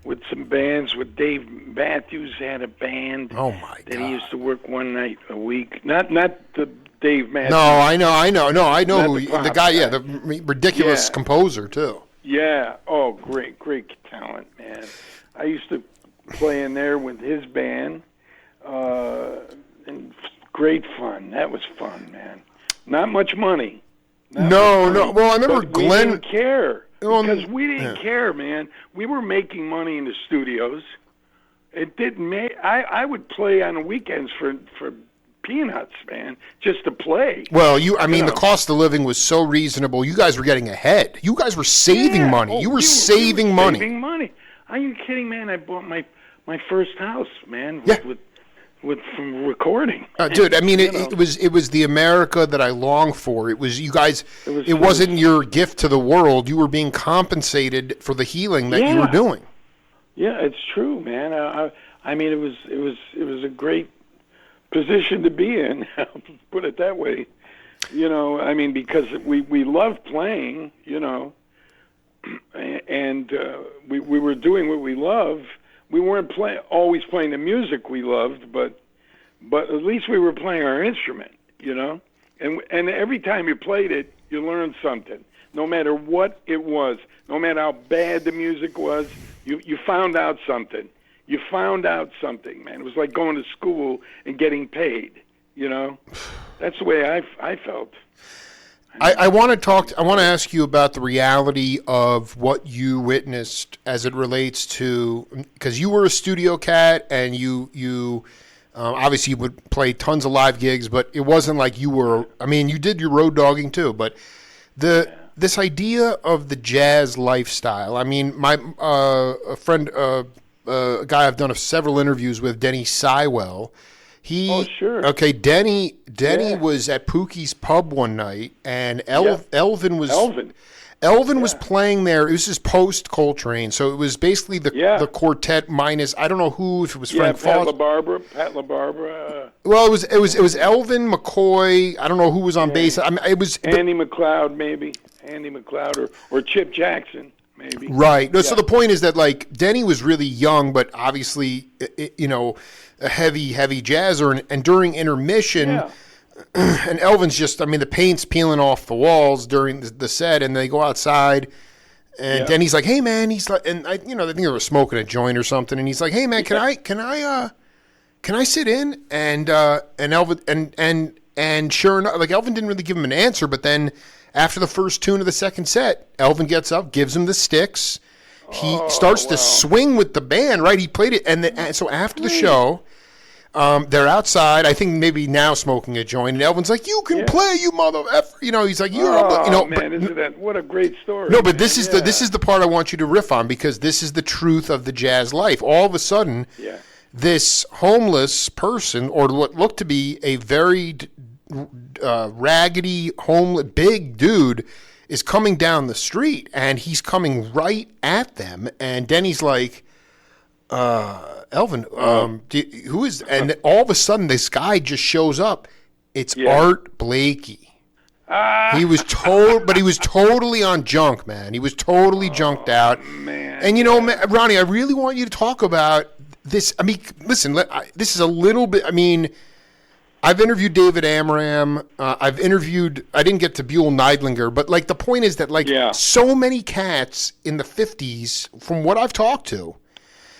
with some bands. With Dave Matthews had a band. Oh my God. That he used to work one night a week. Not the Dave Matthews. No, I know. No, I know Not who the the pop guy. guy. Yeah, the ridiculous Yeah. composer too. Yeah. Oh, great talent, man. I used to play in there with his band, and great fun. That was fun, man. Not much money. No. Well, I remember But Glenn. We didn't care Well, because we didn't yeah. care, man. We were making money in the studios. It didn't make. I would play on the weekends for peanuts, man, just to play. Well, the know. cost of living was so reasonable. You guys were getting ahead. You guys were saving Yeah. money. Oh, You were we saving money. Saving money. Are you kidding, man? I bought my first house, man. Yeah. With from recording. Dude, I mean, You it was the America that I long for. It was you guys. It It wasn't your gift to the world. You were being compensated for the healing that you were Yeah. doing. Yeah, it's true, man. I mean, it was a great position to be in. I'll put it that way. I mean, because we loved playing, and we were doing what we loved. We weren't always playing the music we loved, but at least we were playing our instrument, And every time you played it, you learned something. No matter what it was, no matter how bad the music was, you found out something. You found out something, man. It was like going to school and getting paid, That's the way I felt. I want to talk. I want to ask you about the reality of what you witnessed as it relates to, because you were a studio cat and you obviously you would play tons of live gigs, but it wasn't like you were. I mean, you did your road dogging too, but this idea of the jazz lifestyle. I mean, my a friend, a guy I've done several interviews with, Denny Sywell. Oh, sure. Okay, Denny Yeah. was at Pookie's Pub one night, and Elvin was Yeah. playing there. It was just post Coltrane, so it was basically the quartet minus. I don't know who, if it was Frank Pat Foster. LaBarbera. Well, it was Elvin McCoy. I don't know who was on bass. I mean, it was Andy McLeod, maybe. Andy McLeod or Chip Jackson, maybe. right. No, so Yeah. the point is that like Denny was really young, but obviously, a heavy jazzer, and during intermission. Yeah. And Elvin's just, I mean, the paint's peeling off the walls during the set, and they go outside, and Denny's like, "Hey, man," he's like, and I think they were smoking a joint or something, and he's like, "Hey, man, can I can I sit in? And Elvin and sure enough, like Elvin didn't really give him an answer, but then after the first tune of the second set, Elvin gets up, gives him the sticks. He starts to swing with the band, right? He played it, and so after the show, they're outside. I think maybe now smoking a joint, and Elvin's like, "You can play, you mother effer." You know, he's like, "You're," man, but, isn't that what a great story? No, but this is the part I want you to riff on, because this is the truth of the jazz life. All of a sudden, this homeless person, or what looked to be a very raggedy, homeless, big dude, is coming down the street, and he's coming right at them. And Denny's like, Elvin, who is? And then all of a sudden, this guy just shows up. It's Art Blakey. He was but he was totally on junk, man. He was totally junked out. Man. And Ronnie, I really want you to talk about this. I mean, listen, this is a little bit. I mean, I've interviewed David Amram. I didn't get to Buell Neidlinger, but like the point is that so many cats in the 50s, from what I've talked to,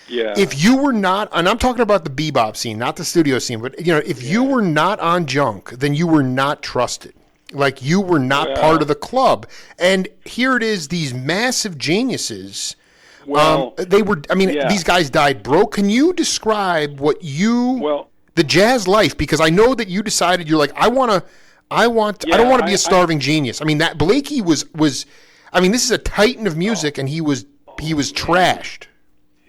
if you were not, and I'm talking about the bebop scene, not the studio scene, but if you were not on junk, then you were not trusted. Like you were not part of the club. And here it is, these massive geniuses. Well, they were. I mean, these guys died broke. Can you describe what the jazz life? Because I know that you decided you're like, I don't want to be a starving genius. I mean, that Blakey was. I mean, this is a titan of music, and he was trashed.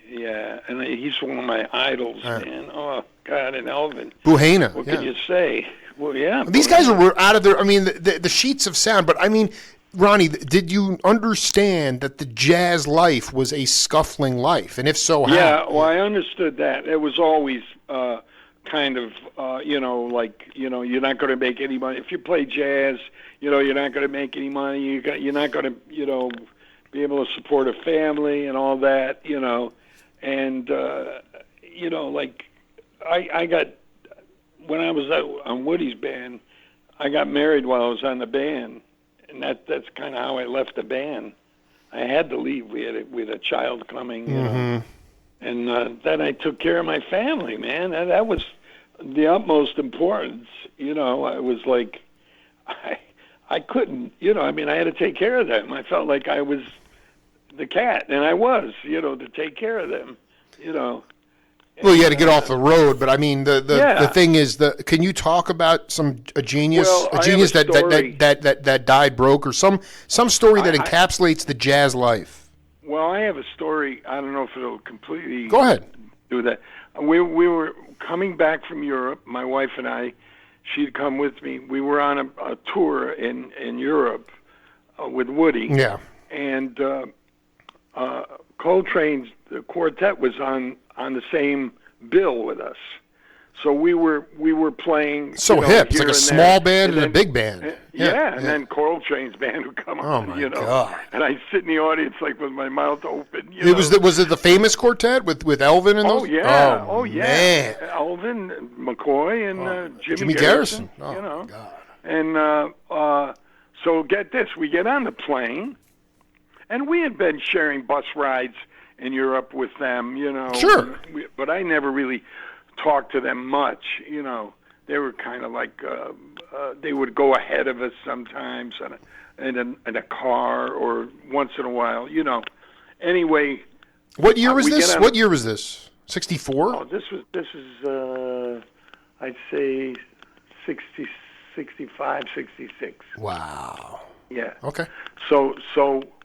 Yeah, and he's one of my idols, man. Oh God, and Elvin. Buhena. What can you say? Well, yeah. These guys were out of their. I mean, the sheets of sound. But I mean, Ronnie, did you understand that the jazz life was a scuffling life? And if so, how? Yeah, well, I understood that. It was always kind of, you're not going to make any money. If you play jazz, you're not going to make any money. You're not going to, be able to support a family and all that, And, I got, when I was on Woody's band, I got married while I was on the band. And that's kind of how I left the band. I had to leave. We had a child coming, and then I took care of my family, man. That was the utmost importance. I was like, I couldn't, I mean, I had to take care of them. I felt like I was the cat, and I was, to take care of them, Well, you had to get off the road, but I mean, the thing is, can you talk about a genius that died broke, or some story that encapsulates the jazz life? Well, I have a story. I don't know if it'll completely go ahead do that. We were coming back from Europe. My wife and I. She'd come with me. We were on a tour in Europe with Woody. Yeah, and Coltrane's the quartet was on the same bill with us, so we were playing. So hip, it's like a small band and a big band. And then Coltrane's band would come on. God. And I sit in the audience like with my mouth open. Was it the famous quartet with Elvin and those? Oh yeah, man. Elvin, McCoy, and Jimmy Garrison. God. And so get this, we get on the plane, and we had been sharing bus rides in Europe with them, Sure. But I never really talked to them much, They were kind of like, they would go ahead of us sometimes in a car or once in a while, Anyway. What year was this? What year was this? 64? Oh, this is, I'd say 60, 65, 66. Wow. Yeah. Okay. So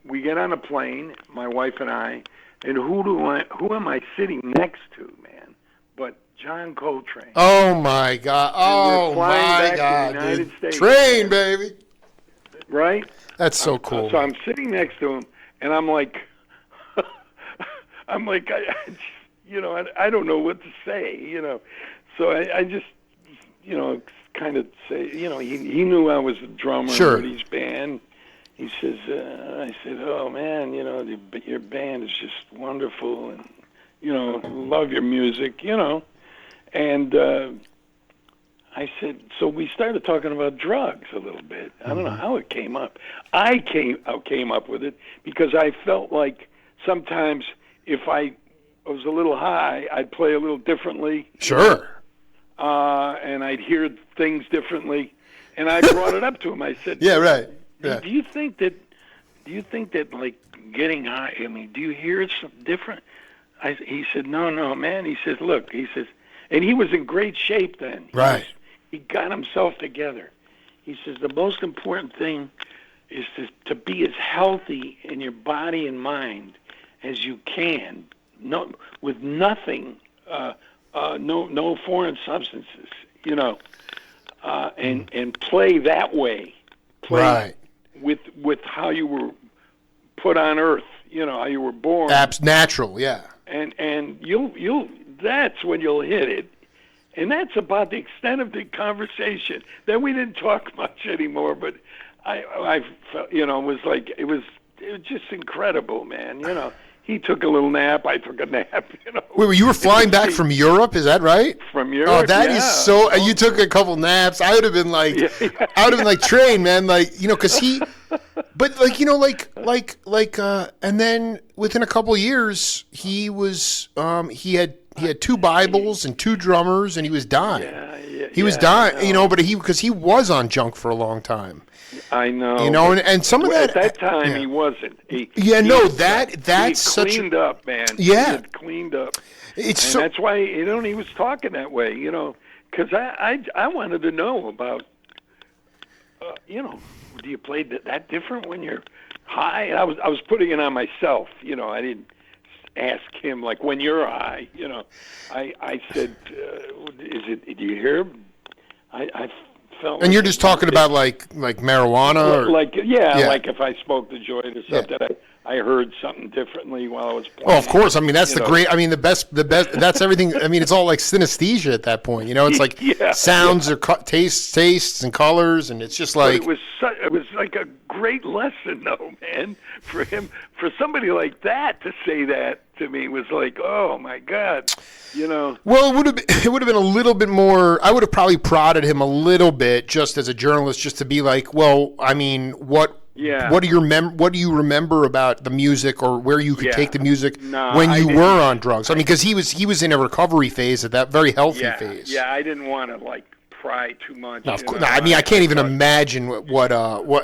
we get on a plane, my wife and I, and who am I sitting next to, man? But John Coltrane. Oh my God! Oh my God! United States, Train, baby. Right? That's so cool. So I'm sitting next to him, and I'm like, I don't know what to say, So I just, kind of say, he knew I was a drummer in Woody's band. He says, I said, oh man, your band is just wonderful, and love your music, And I said, so we started talking about drugs a little bit. I don't know how it came up. I came up with it because I felt like sometimes if I was a little high, I'd play a little differently. Sure. and I'd hear things differently. And I brought it up to him. I said, Yeah, right. Yeah. Do you think that like getting high? I mean, do you hear something different? He said, no, man. He says, look. He says, and he was in great shape then. Right. He got himself together. He says the most important thing is to be as healthy in your body and mind as you can, with nothing, no foreign substances, and play that way. Play with how you were put on earth, how you were born. Natural, yeah. And you'll that's when you'll hit it. And that's about the extent of the conversation. Then we didn't talk much anymore, but I felt, it was just incredible, man. He took a little nap, I took a nap. Wait, you were flying back from Europe? Is that right? From Europe? Oh, that is so. You took a couple naps. I would have been like, I would have been like, train, man, because he. But and then within a couple years, he was he had 2 Bibles and 2 drummers, and he was dying. He was dying, but because he was on junk for a long time. I know. And some of that at that time he wasn't. That's such cleaned up, man. Yeah, he had cleaned up. That's why he was talking that way, because I wanted to know about, do you play that different when you're high? I was putting it on myself, I didn't ask him like when you're high, I said, do you hear? I felt. And you're just talking about like marijuana, or like if I smoked the joint or something, I heard something differently while I was playing. Oh, of course. I mean, that's the best. That's everything. I mean, it's all like synesthesia at that point. It's like sounds or tastes and colors, and it's just like. But it was like a great lesson, though, man. For somebody like that to say that to me was like, oh my God, Well, it would have been a little bit more. I would have probably prodded him a little bit, just as a journalist, just to be like, well, I mean, what. Yeah. What do you remember about the music, or where you could take the music when you were on drugs? I mean, because he was in a recovery phase at that very healthy phase. Yeah, I didn't want to pry too much. No, of course. I mean, I can't even imagine what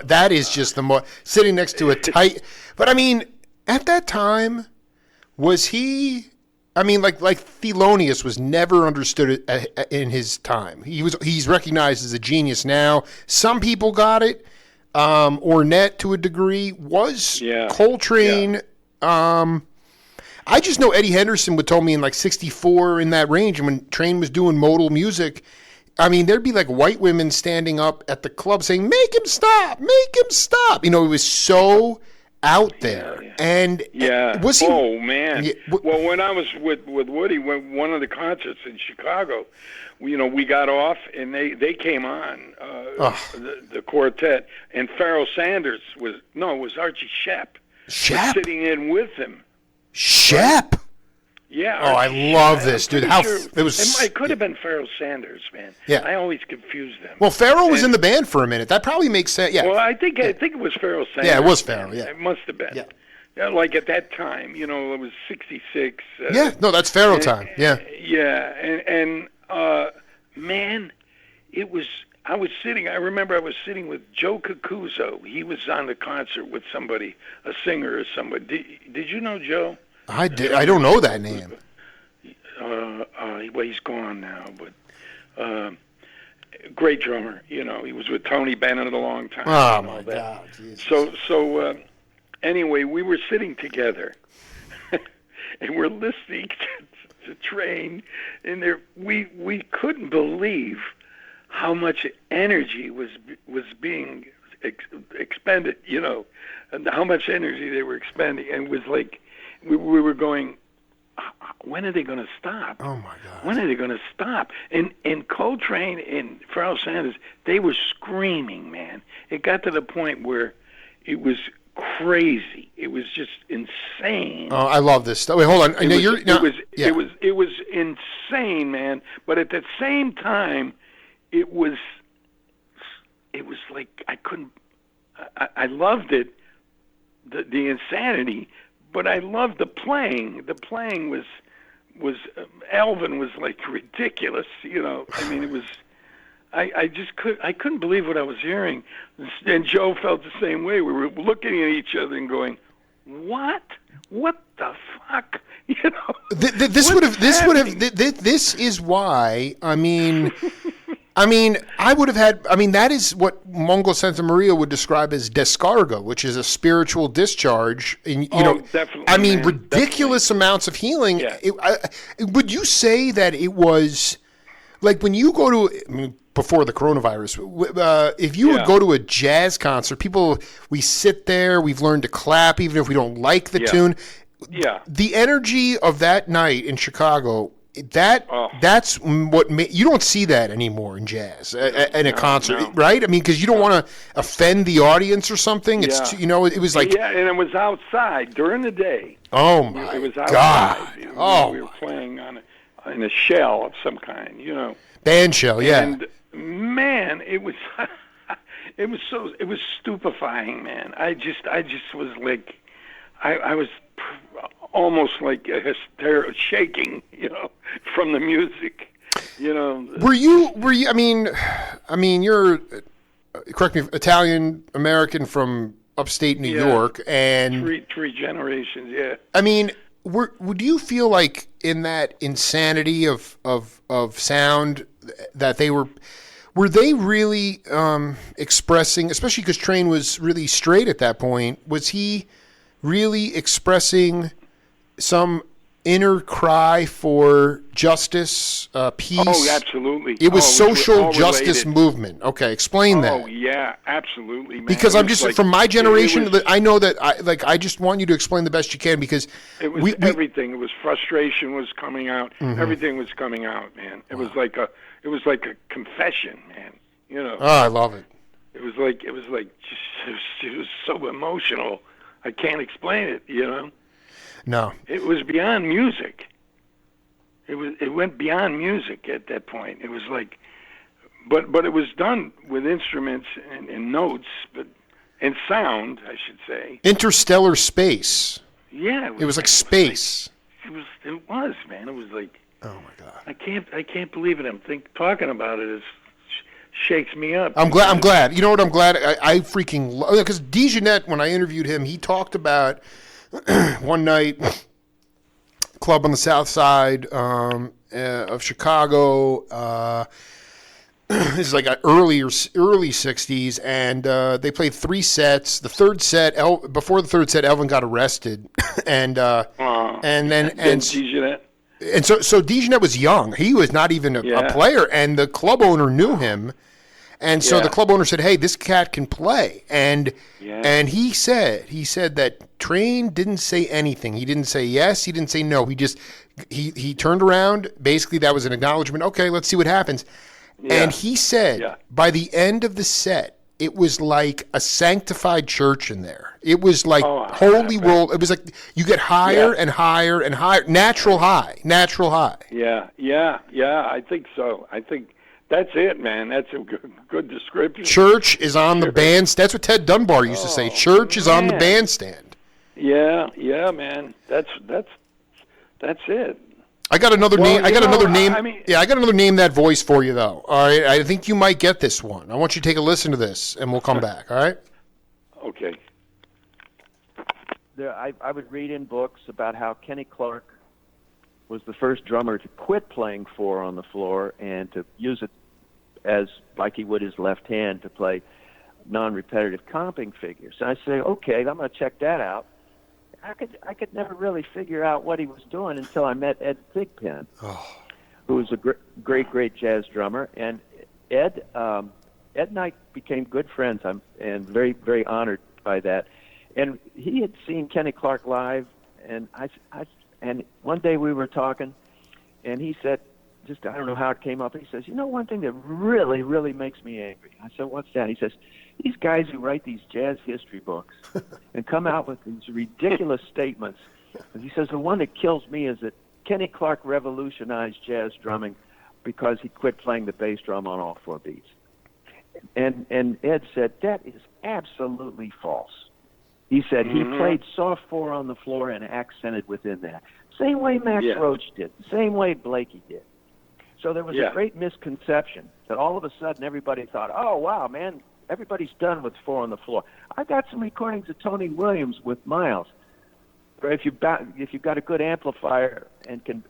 that is. Just sitting next to a tight. But I mean, at that time, was he? I mean, like Thelonious was never understood in his time. He's recognized as a genius now. Some people got it. Ornette to a degree was Coltrane. Yeah. I just know Eddie Henderson would told me in like 64 in that range, and when Train was doing modal music, I mean, there'd be like white women standing up at the club saying, "Make him stop! Make him stop!" It was so out there. And was he? Oh man! Yeah, well, when I was with Woody, one of the concerts in Chicago, we got off and they came on the quartet, and Pharoah Sanders was Archie Shepp. Shepp was sitting in with him. Shepp. Right? Yeah. Archie I love this, dude. It could have been Pharoah Sanders, man. Yeah. I always confuse them. Well, Pharoah was in the band for a minute. That probably makes sense. Yeah. Well, I think it was Pharoah Sanders. Yeah, it was Pharoah. Yeah. It must have been. Yeah. Like at that time, it was 66. That's Pharoah time. Yeah. Yeah, and man, it was. I remember I was sitting with Joe Cacuzo. He was on the concert with somebody, a singer or somebody. Did you know Joe? I did. I don't know that name. Well, he's gone now, but great drummer. He was with Tony Bennett a long time. Oh my God! Jesus. So anyway, we were sitting together, and we're listening to Train, and we couldn't believe how much energy was being expended. And how much energy they were expending, and it was like. We were going, when are they going to stop? Oh, my God. When are they going to stop? And Coltrane and Pharoah Sanders, they were screaming, man. It got to the point where it was crazy. It was just insane. Oh, I love this stuff. Wait, hold on. It was insane, man. But at the same time, it was like I couldn't. I loved it, the insanity. But I loved the playing. The playing was was Alvin was like ridiculous. I mean, it was. I couldn't believe what I was hearing, and Joe felt the same way. We were looking at each other and going, "What? What the fuck?" This is why. I would have had. That is what Mongo Santa Maria would describe as descarga, which is a spiritual discharge. And definitely. Ridiculous amounts of healing. Yeah. Would you say that it was like when you go to? Before the coronavirus, if you would go to a jazz concert, we sit there, we've learned to clap even if we don't like the tune. Yeah. The energy of that night in Chicago, that's what you don't see that anymore in jazz in a concert, right? Because you don't want to offend the audience or something. It's it was like and it was outside during the day. Oh my It was outside. God! We were playing in a shell of some kind, Band shell, yeah. And man, it was it was stupefying, man. I just was like, I was almost like shaking, from the music, Were you? You're, correct me, Italian American from upstate New York, and three generations, yeah. Would you feel like in that insanity of sound that they were they really expressing, especially because Train was really straight at that point, was he really expressing some inner cry for justice, peace? Oh, absolutely. It was social justice related. movement. Okay, explain that. Oh, yeah, absolutely, man. Because I'm just, from my generation, I know that I just want you to explain the best you can, because it was everything. It was frustration was coming out. Mm-hmm. Everything was coming out, man. It was like a confession, man. Oh, I love it. It was so emotional. I can't explain it, No. It was beyond music. It went beyond music at that point. It was like, but it was done with instruments and notes, and sound, I should say. Interstellar space. Yeah. It was like space. It was, man. It was like. Oh my God. I can't believe it. Talking about it shakes me up. I'm glad. You know what? I'm glad. I freaking love, because DeJohnette, when I interviewed him, he talked about one night, club on the south side of Chicago. This is like early 60s, and they played 3 sets. The third set, before the third set, Elvin got arrested, and then DeJohnette. And so DeJohnette was young. He was not even a player, and the club owner knew him. And so the club owner said, "Hey, this cat can play." And he said that Train didn't say anything. He didn't say yes. He didn't say no. He turned around. Basically, that was an acknowledgement. Okay, let's see what happens. Yeah. And he said by the end of the set, it was like a sanctified church in there. It was like holy roll. It was like you get higher and higher and higher. Natural high. Yeah. I think so. I think that's it, man. That's a good description. Church is on the bandstand. That's what Ted Dunbar used to say. Church is on the bandstand. Yeah, man. That's it. I got another name. I got another name. I got another name that voice for you, though. All right. I think you might get this one. I want you to take a listen to this, and we'll come back. All right. Okay. I would read in books about how Kenny Clark was the first drummer to quit playing 4 on the floor and to use it as like he would his left hand to play non-repetitive comping figures. And I say, okay, I'm going to check that out. I could never really figure out what he was doing until I met Ed Thigpen, who was a great jazz drummer. And Ed and I became good friends. And very, very honored by that. And he had seen Kenny Clark live, and and one day we were talking, and he said, I don't know how it came up. He says, one thing that really, really makes me angry. I said, what's that? He says, these guys who write these jazz history books and come out with these ridiculous statements. And he says, the one that kills me is that Kenny Clark revolutionized jazz drumming because he quit playing the bass drum on all 4 beats. And Ed said, that is absolutely false. He said he played soft 4 on the floor and accented within that. Same way Max Roach did, same way Blakey did. So there was a great misconception that all of a sudden everybody thought, oh, wow, man, everybody's done with 4 on the floor. I've got some recordings of Tony Williams with Miles. Or if you've got a good amplifier and can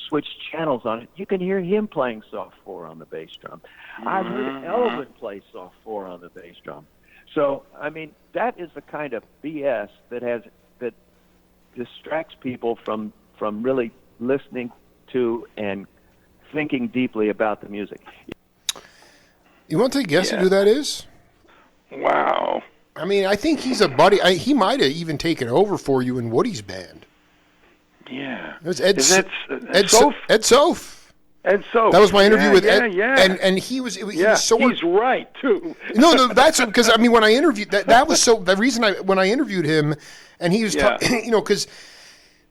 switch channels on it, you can hear him playing soft 4 on the bass drum. I've heard Elvin play soft 4 on the bass drum. So, I mean, that is the kind of BS that distracts people from really listening to and thinking deeply about the music. You want to take a guess at who that is? Wow. I mean, I think he's a buddy. He might have even taken over for you in Woody's band. Yeah. It was Ed Soph. Ed Soph. That was my interview with Ed. Yeah. And he was so. He's right too. No, that's because I mean when I interviewed that was so the reason when I interviewed him, and he was because.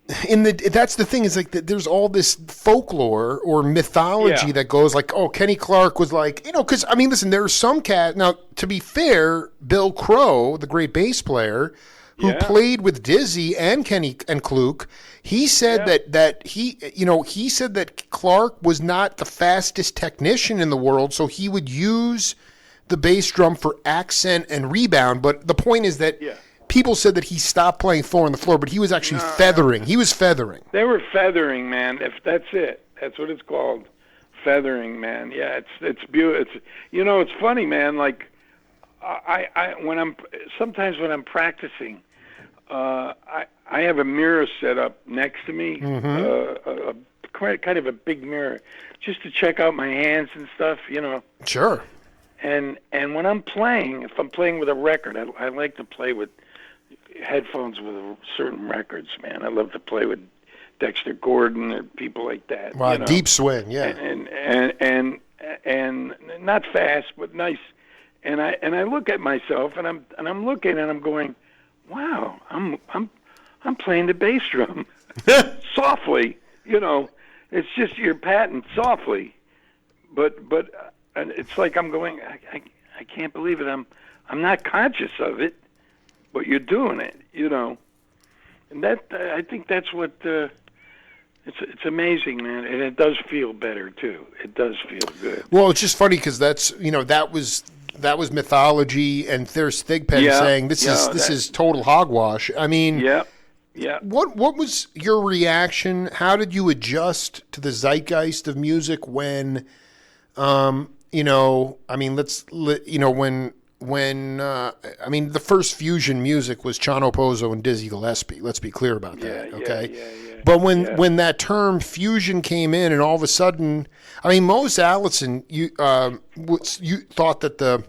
That's the thing is like there's all this folklore or mythology that goes like, oh, Kenny Clark was like, because I mean, listen, there are some cats. Now, to be fair, Bill Crow, the great bass player who played with Dizzy and Kenny and Kluk, he said that he said that Clark was not the fastest technician in the world, so he would use the bass drum for accent and rebound. But the point is that. Yeah. People said that he stopped playing 4 on the floor, but he was actually feathering. He was feathering. They were feathering, man. If that's it, that's what it's called, feathering, man. Yeah, it's beautiful. It's funny, man. Like, sometimes when I'm practicing, I have a mirror set up next to me, kind of a big mirror, just to check out my hands and stuff. Sure. And when I'm playing, if I'm playing with a record, I like to play with headphones with certain records, man. I love to play with Dexter Gordon or people like that. Wow, deep swing, yeah. And not fast, but nice. And I look at myself and I'm looking and I'm going, wow, I'm playing the bass drum softly. It's just your patent softly, but and it's like I'm going, I can't believe it. I'm not conscious of it, but you're doing it, And that I think that's what it's amazing, man, and it does feel better too. It does feel good. Well, it's just funny because that's that was mythology, and there's Thigpen saying this is total hogwash. I mean, yeah. What was your reaction? How did you adjust to the zeitgeist of music when? When the first fusion music was Chano Pozo and Dizzy Gillespie. Let's be clear about that, okay? Yeah. But when that term fusion came in, and all of a sudden, I mean, Mose Allison, you thought that the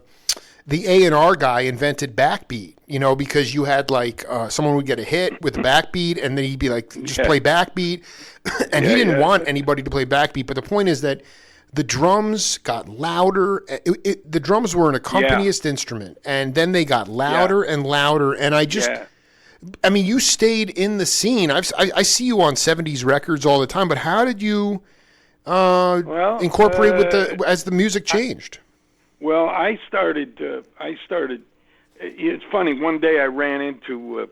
A&R guy invented backbeat, because you had like someone would get a hit with a backbeat, and then he'd be like, just play backbeat, and he didn't want anybody to play backbeat. But the point is that the drums got louder. The drums were an accompanist instrument, and then they got louder and louder. And I mean, you stayed in the scene. I see you on 70s records all the time, but how did you incorporate as the music changed? I started. It's funny. One day I ran into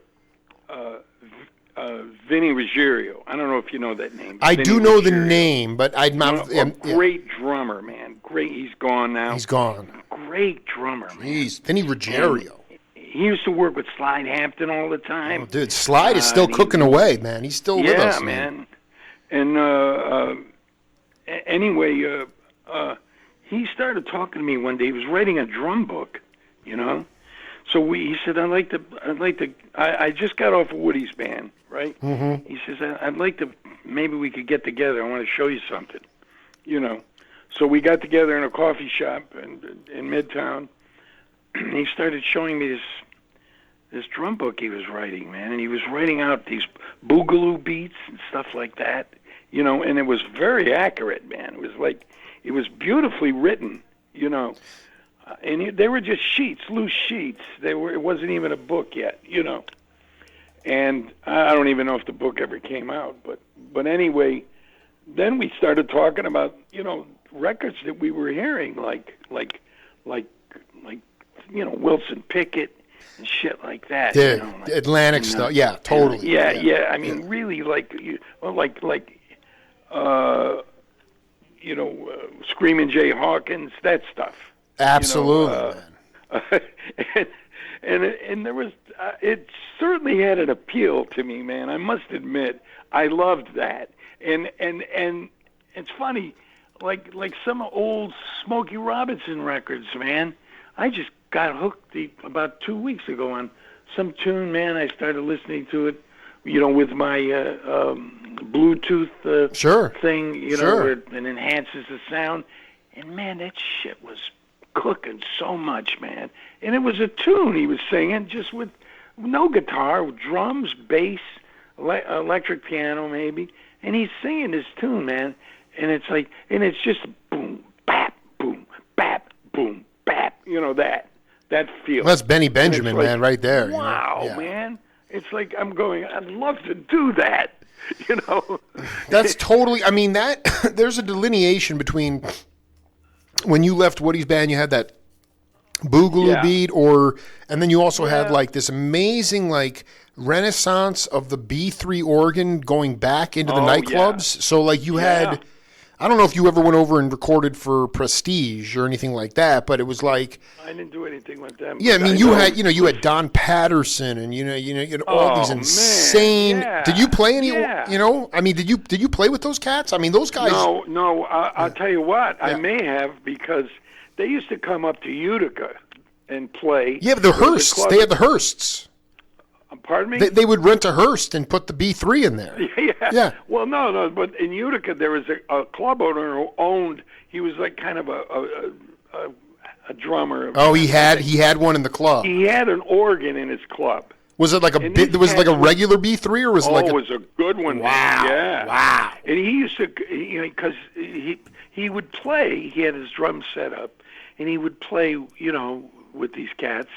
Vinny Ruggiero. I don't know if you know that name. I do know the name, but I'd not. Great drummer, man. Great. He's gone now. He's gone. Great drummer, man. Jeez, Vinny Ruggiero. He used to work with Slide Hampton all the time. Oh, dude, Slide is still cooking away, man. He's still with us, man. And anyway, he started talking to me one day. He was writing a drum book, So he said, I just got off of Woody's band, right? Mm-hmm. He says, I'd like to, maybe we could get together. I want to show you something, So we got together in a coffee shop in Midtown. He started showing me this drum book he was writing, man. And he was writing out these boogaloo beats and stuff like that, and it was very accurate, man. It was beautifully written, and they were just loose sheets. It wasn't even a book yet, And I don't even know if the book ever came out, but anyway, then we started talking about records that we were hearing, like Wilson Pickett, and shit like that. Dude, you know, like, Atlantic stuff. Yeah, totally. Yeah. I mean, really, like, Screaming Jay Hawkins, that stuff. Absolutely, man. And there was, it certainly had an appeal to me, man. I must admit, I loved that. And it's funny, like some old Smokey Robinson records, man. I just got hooked about 2 weeks ago on some tune, man. I started listening to it, with my Bluetooth Sure. thing, Sure. where it enhances the sound. And, man, that shit was cooking so much, man. And it was a tune he was singing, just with no guitar, with drums, bass, electric piano maybe. And he's singing this tune, man. And it's like, and it's just boom, bap, boom, bap, boom, bap. That feel. Well, that's Benny Benjamin, like, man, right there. Wow, Yeah. man. It's like I'm going, I'd love to do that, That's totally, I mean, there's a delineation between when you left Woody's band, you had that boogaloo beat, and then you also had like this amazing like renaissance of the B3 organ going back into the nightclubs. So like you had, I don't know if you ever went over and recorded for Prestige or anything like that, but it was like I didn't do anything with them. Yeah, I mean, you had Don Patterson, and you had all these insane. Man, yeah. Did you play any? Yeah. I mean, did you play with those cats? I mean, those guys. No. I'll tell you what. I may have, because they used to come up to Utica and play. Yeah, but the Hearsts. They had the Hearsts. Pardon me? They would rent a Hearst and put the B3 in there. Yeah. Well, no. But in Utica, there was a club owner who owned. He was like kind of a drummer. Oh, he had one in the club. He had an organ in his club. Was it like was it like a regular B3 or was it like? It was a good one. Wow. Man. Yeah. Wow. And he used to, because he would play. He had his drum set up, and he would play, with these cats.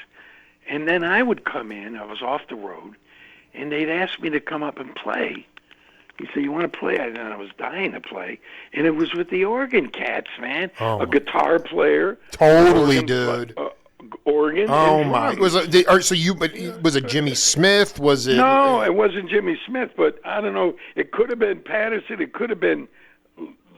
And then I would come in. I was off the road, and they'd ask me to come up and play. He said, "You want to play?" And I was dying to play, and it was with the organ cats, man. Oh, a guitar player, totally, organ, dude. Organ. Oh and my! drums. Was it Jimmy Smith? Was it? No, it wasn't Jimmy Smith, but I don't know. It could have been Patterson. It could have been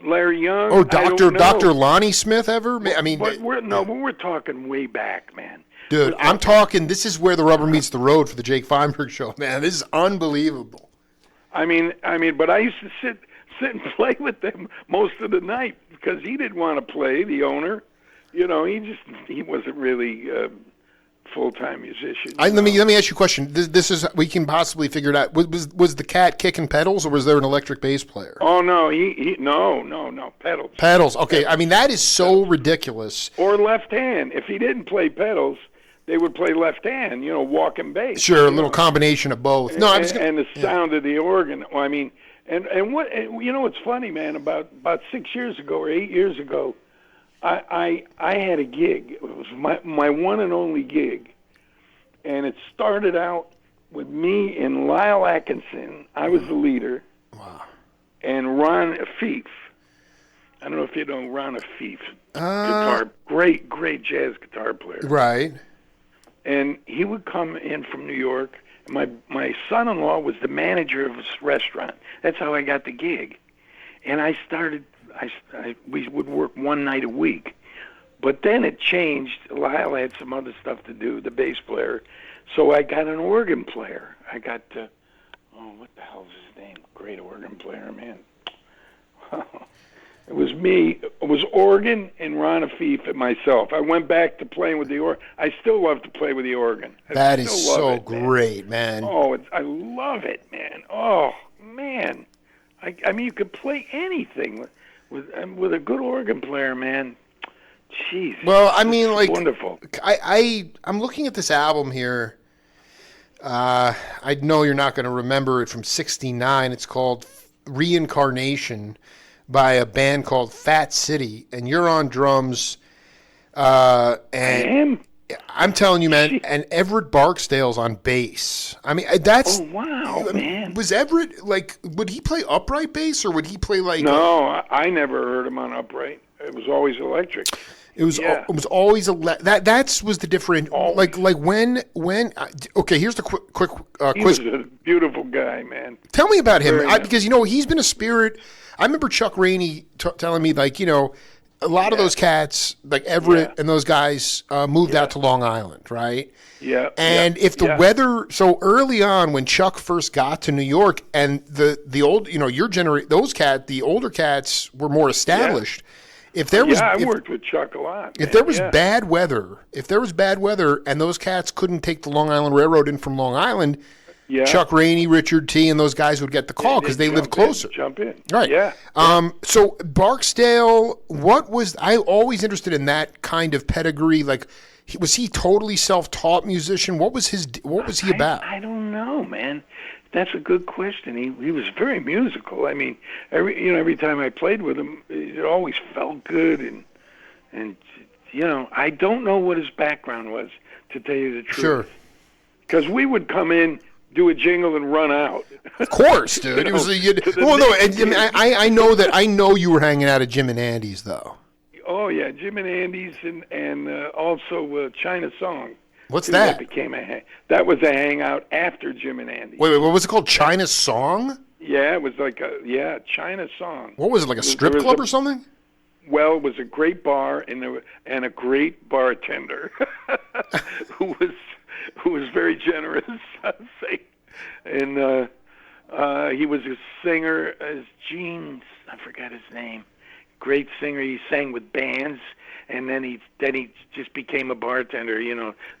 Larry Young. Oh, Dr. Lonnie Smith ever? I mean, but we're talking way back, man. Dude, I'm talking. This is where the rubber meets the road for the Jake Feinberg show, man. This is unbelievable. I mean, but I used to sit and play with them most of the night because he didn't want to play. The owner, he wasn't really a full-time musician. Let me ask you a question. This is, we can possibly figure it out. Was the cat kicking pedals, or was there an electric bass player? Oh no, no pedals. Pedals. Okay, I mean that is so ridiculous. Or left hand. If he didn't play pedals, they would play left hand, walking bass. Sure, a little combination of both. No, and the sound of the organ. Well, I mean, and what's funny, man? About 6 years ago or 8 years ago, I had a gig. It was my one and only gig, and it started out with me and Lyle Atkinson. I was the leader. Wow. And Ron Afif. I don't know if you know Ron Afif. Great jazz guitar player. Right. And he would come in from New York. My son-in-law was the manager of his restaurant. That's how I got the gig. And I started. We would work one night a week, but then it changed. Lyle had some other stuff to do, the bass player, so I got an organ player. I got what the hell is his name? Great organ player, man. It was me. It was organ and Ron Afif and myself. I went back to playing with the organ. I still love to play with the organ. That is so great, man. Oh, I love it, man. Oh, man. I mean, you could play anything with a good organ player, man. Jeez. Well, I mean, like, wonderful. I'm looking at this album here. I know you're not going to remember it, from '69. It's called Reincarnation by a band called Fat City, and you're on drums. And I am? I'm telling you, man, and Everett Barksdale's on bass. I mean, that's... Oh, wow, man. Was Everett, like, would he play upright bass, or would he play, like... No, I never heard him on upright. It was always electric. It was Yeah. it was always that was the different Always. like when okay, here's the quick He was quiz. a beautiful guy, man. Tell me about him Very nice. because he's been a spirit. I remember Chuck Rainey telling me like a lot of those cats like Everett and those guys moved out to Long Island, right? Yeah. And if the weather, so early on when Chuck first got to New York, and the old, your generation, the older cats were more established. If there was, I worked with Chuck a lot. if there was bad weather, and those cats couldn't take the Long Island Railroad in from Long Island, Chuck Rainey, Richard T, and those guys would get the call because they lived closer. Jump in. Right. Yeah. So Barksdale, I always interested in that kind of pedigree. Like, was he totally self-taught musician? What was he about? I don't know, man. That's a good question. He was very musical. I mean, every time I played with him, it always felt good, and I don't know what his background was, to tell you the truth. Sure. Because we would come in, do a jingle, and run out. Of course, dude. It was I know you were hanging out at Jim and Andy's though. Oh yeah, Jim and Andy's, and also China Song. What's too, that? That was a hangout after Jim and Andy's. Wait, what was it called? China Song? Yeah, it was like China Song. What was it, like a strip club or something? Well, it was a great bar and a great bartender who was very generous, I'd say. And he was a singer, Gene, I forgot his name. Great singer. He sang with bands, and then he just became a bartender.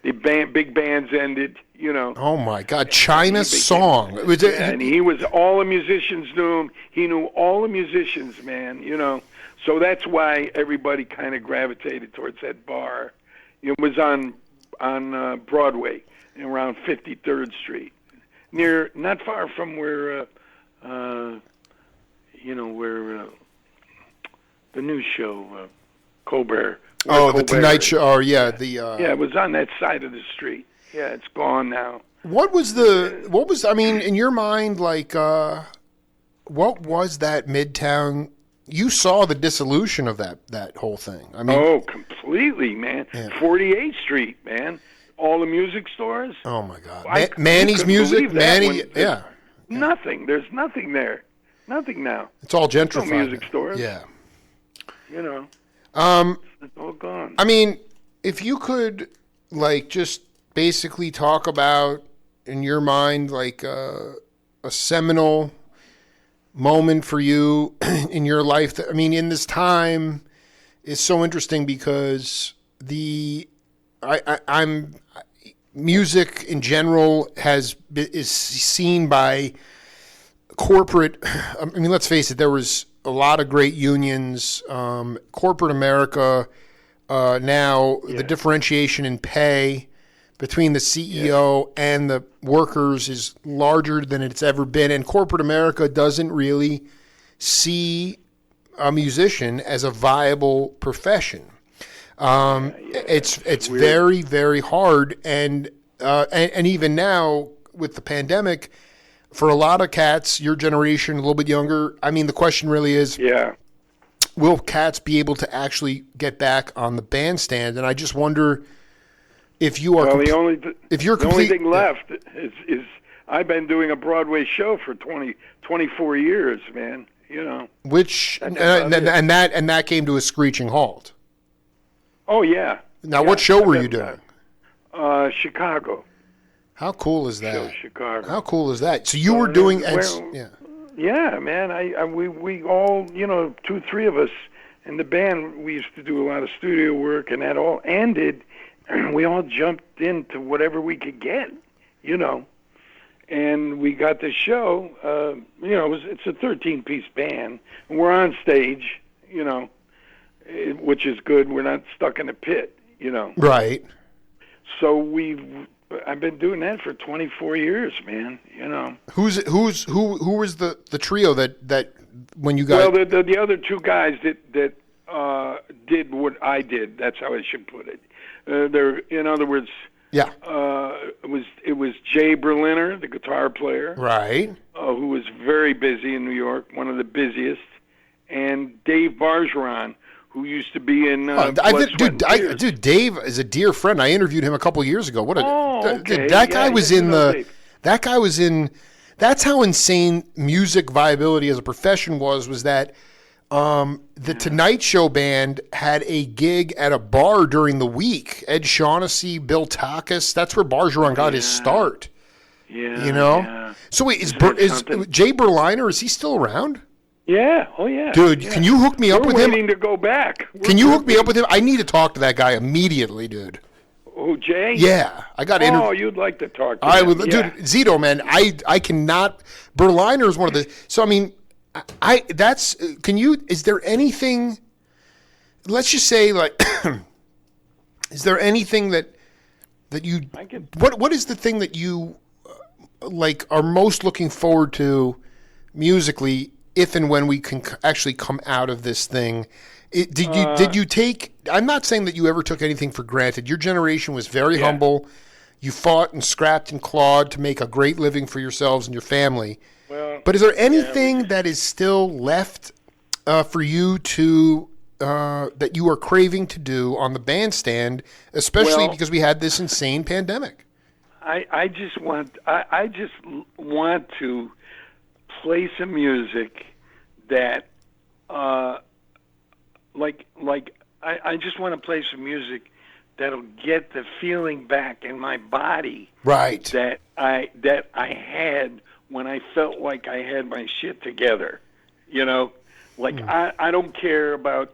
The big bands ended. Oh my God, China Song. And he was all the musicians knew him. He knew all the musicians, man. So that's why everybody kind of gravitated towards that bar. It was on Broadway, around 53rd Street, not far from where the news show, Colbert. The Tonight Show. Oh, yeah. It was on that side of the street. Yeah, it's gone now. In your mind, like, what was that Midtown? You saw the dissolution of that whole thing. I mean, completely, man. 48th Street, man. All the music stores. Oh my God, Manny's Music, Manny. Yeah. Nothing. There's nothing there. Nothing now. It's all gentrified. No music stores. Yeah. It's all gone. I mean, if you could, like, just basically talk about, in your mind, like a seminal moment for you in your life. In this time is so interesting because music in general is seen by corporate. Let's face it. There was a lot of great unions. Corporate America now, the differentiation in pay between the CEO and the workers is larger than it's ever been, and corporate America doesn't really see a musician as a viable profession. It's very, very hard, and even now with the pandemic, for a lot of cats, your generation, a little bit younger, the question really is, will cats be able to actually get back on the bandstand? And I just wonder if you are. Well, the only thing left is I've been doing a Broadway show for 24 years, man. Which and that came to a screeching halt. Oh yeah. Now, what show were you doing? Chicago. How cool is that? Chicago. How cool is that? So you were doing, Yeah, man. We all, 2-3 of us in the band. We used to do a lot of studio work, and that all ended. We all jumped into whatever we could get, and we got this show. It's a 13-piece band, and we're on stage, which is good. We're not stuck in a pit, Right. So I've been doing that for 24 years, man. Who was the trio that when you got? Well, the other two guys that did what I did. That's how I should put it. They're, in other words, it was Jay Berliner, the guitar player, right, who was very busy in New York, one of the busiest, and Dave Bargeron, who used to be in Dude, Dave is a dear friend. I interviewed him a couple years ago. Okay. Dude, that guy was in the. Dave. That guy was in. That's how insane music viability as a profession was that the Tonight Show band had a gig at a bar during the week. Ed Shaughnessy, Bill Takis. That's where Bergeron got his start. Yeah. You know? Yeah. So wait, is Jay Berliner, is he still around? Yeah. Oh, yeah. Dude, yeah. can you hook me up with him? We're waiting to go back. Can you hook me up with him? I need to talk to that guy immediately, dude. Oh, Jay? Yeah, I got to interview. Oh, you'd like to talk to I him. would, Yeah. dude. Zito, man, I cannot. Berliner is one of the. So I mean, that's. Can you? Is there anything? Let's just say, like, is there anything that you? What is the thing that you like are most looking forward to musically, if and when we can actually come out of this thing? Did you take? I'm not saying that you ever took anything for granted. Your generation was very humble. You fought and scrapped and clawed to make a great living for yourselves and your family. Well, but is there anything that is still left for you to that you are craving to do on the bandstand, especially because we had this insane pandemic? I just want to play some music that I just want to play some music that'll get the feeling back in my body right that I had when I felt like I had my shit together. You know, like I don't care about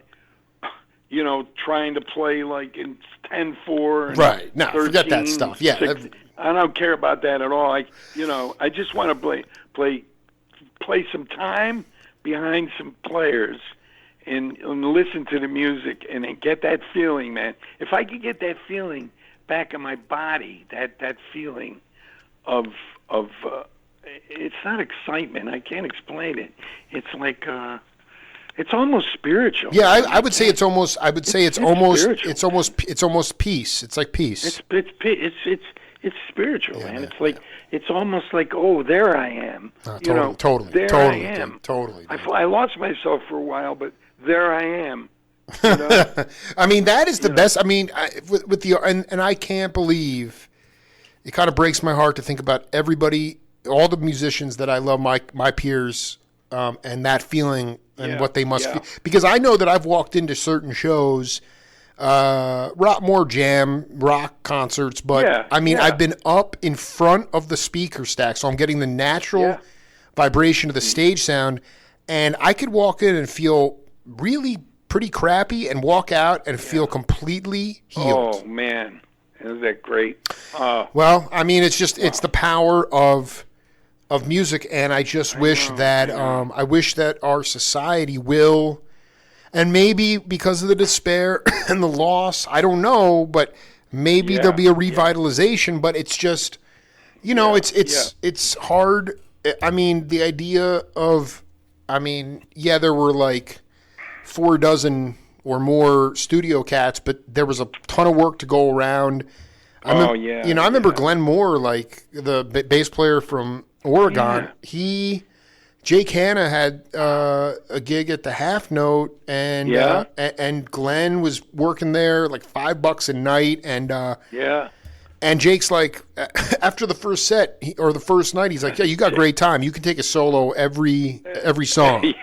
trying to play like in 10-4 and right. No, 13, forget that stuff. Yeah, 6. I don't care about that at all. I just want to play some time behind some players and listen to the music and get that feeling, man. If I could get that feeling back in my body, that feeling of it's not excitement. I can't explain it. It's like it's almost spiritual. Yeah, I would say it's almost. I would say it's almost. Spiritual. It's almost peace. It's like peace. It's spiritual, man. It's like it's almost like, oh, there I am. Totally. There I am. Totally. I lost myself for a while, but there I am. You know? I mean, that is the best. I mean, with the and I can't believe it. Kind of breaks my heart to think about everybody, all the musicians that I love, my peers, and that feeling and what they must feel. Because I know that I've walked into certain shows. More jam rock concerts, but I've been up in front of the speaker stack, so I'm getting the natural vibration of the stage sound, and I could walk in and feel really pretty crappy and walk out and feel completely healed. Oh man, isn't that great? Well, I mean, it's just it's the power of music, and I just wish that I wish that our society will. And maybe because of the despair and the loss, I don't know, but maybe there'll be a revitalization. But it's just, it's hard. I mean, the idea of, there were like 4 dozen or more studio cats, but there was a ton of work to go around. I remember Glenn Moore, like the bass player from Oregon. Jake Hanna had a gig at the Half Note, and Glenn was working there like $5 a night, and Jake's like, after the first set or the first night, he's like, you got great time. You can take a solo every song.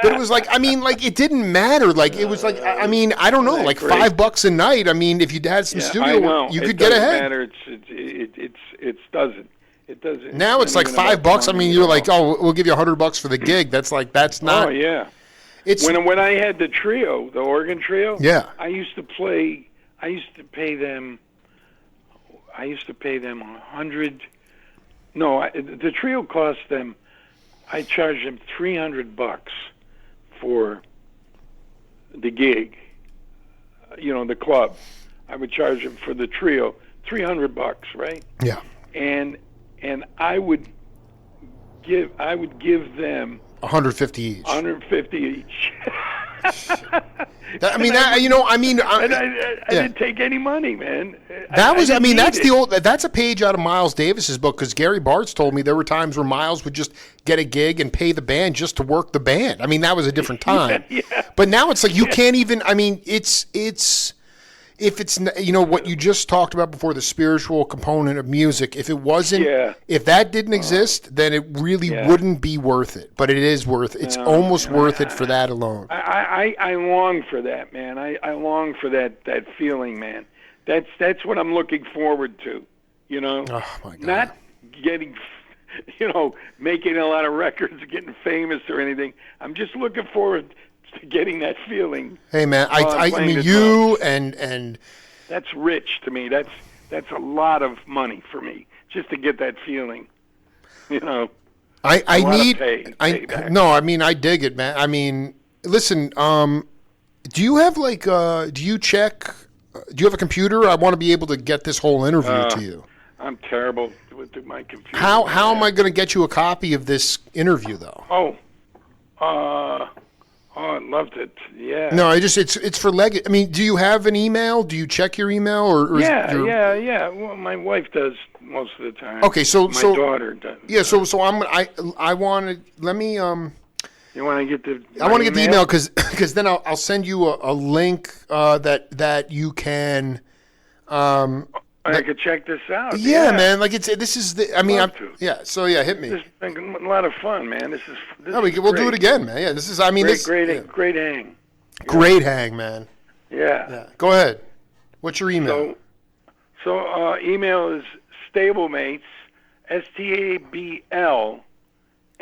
But it was like, it didn't matter. Like it was like, I don't know, like $5 a night. I mean, if you had some studio, you could get ahead. Matter. It doesn't. It doesn't. Now it's like $5. I mean, you're like, oh, we'll give you $100 for the gig. That's not. Oh yeah. It's when I had the trio, the organ trio. Yeah. I used to pay them 100. No, the trio cost them. I charged them $300 for the gig. The club. I would charge them for the trio $300, right? Yeah. And I would give them $150 each. $150 each. I mean, that, you know, I mean, I yeah. didn't take any money, man. That was, I didn't mean, need that's it. the old, that's a page out of Miles Davis's book, because Gary Bartz told me there were times where Miles would just get a gig and pay the band just to work the band. I mean, that was a different time. Yeah. But now it's like you can't even, I mean, it's, if it's, you know, what you just talked about before, the spiritual component of music, if it wasn't, Yeah. if that didn't exist, then it really Yeah. wouldn't be worth it. But it is worth it. It's almost worth it for that alone. I long for that, man. I long for that feeling, man. That's what I'm looking forward to. You know, Oh, my God. not getting, you know, making a lot of records, getting famous or anything. I'm just looking forward to getting that feeling. Hey, man, while I'm I playing mean, the you drums. and That's rich to me. That's a lot of money for me just to get that feeling. You know. I lot of need payback. no, I mean, I dig it, man. I mean, listen, do you have like do you check, do you have a computer? I want to be able to get this whole interview to you. I'm terrible with my computer. How am I going to get you a copy of this interview though? I'd love to. Yeah. No, it's for leg. I mean, do you have an email? Do you check your email or Yeah. Well, my wife does most of the time. Okay, so my daughter does. Yeah, so I want to let me You want to get the? I want to get the email because then I'll send you a link that you can. I could check this out. Yeah, man. Like this is the. I mean, Love to. yeah. So yeah, hit me. This has been a lot of fun, man. This No, is we'll do great. it again, man. Yeah, this is. I mean, Great hang. great hang, man. Yeah. Yeah. Go ahead. What's your email? So email is stablemates,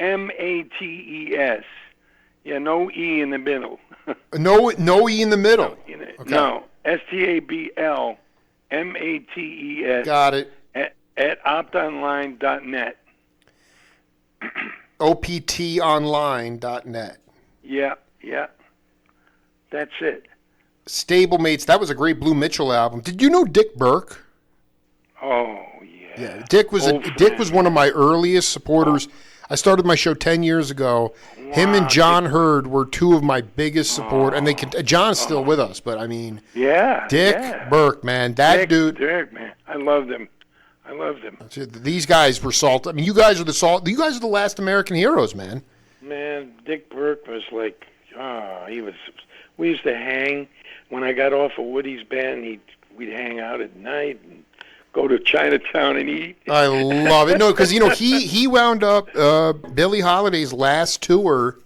STABLMATES. Yeah, no E in the middle. No E in the middle. No, STABLMATES. Got it. At optonline.net. OPTonline.net. Yeah. That's it. Stablemates. That was a great Blue Mitchell album. Did you know Dick Burke? Oh, yeah. Yeah, Dick was one of my earliest supporters. I started my show 10 years ago. Him and John Hurd were two of my biggest supporters, and John's still with us, but I mean, Yeah. Dick Burke, man, that dude. Dick, man. I loved him. These guys were salt. I mean, you guys are the last American heroes, man. Man, Dick Burke was like, we used to hang. When I got off of Woody's band, we'd hang out at night and go to Chinatown and eat. I love it. No, because he wound up Billie Holiday's last tour.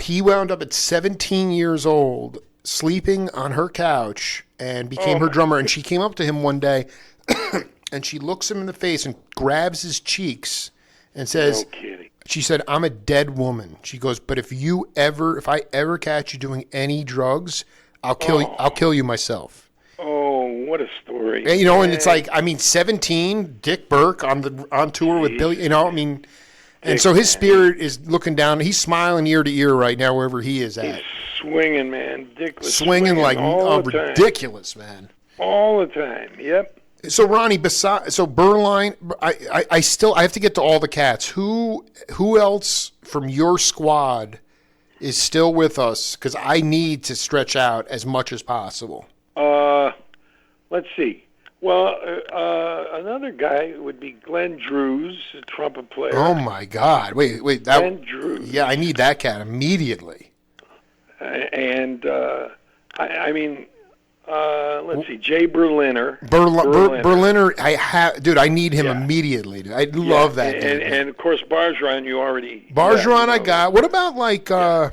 He wound up at 17 years old, sleeping on her couch, and became her drummer. And she came up to him one day, and she looks him in the face and grabs his cheeks and says, No kidding. She said, "I'm a dead woman." She goes, "But if I ever catch you doing any drugs, I'll kill you myself." Oh, what a story! And, and it's like, I mean, 17, Dick Burke on tour with Billy. I mean, and so his spirit is looking down. He's smiling ear to ear right now wherever he is at. He's swinging, man. Dick was Swinging like all the time. ridiculous, man. All the time. Yep. So Ronnie, Berline, I have to get to all the cats. Who else from your squad is still with us? Because I need to stretch out as much as possible. Let's see. Well, another guy would be Glenn Drews, a trumpet player. Oh my God! Wait, Glenn Drews. Yeah, I need that cat immediately. And let's see, Jay Berliner. Berliner, I need him immediately. Dude. I love that dude. And of course, Bargeron, you already. Bargeron, I got. What about like? Let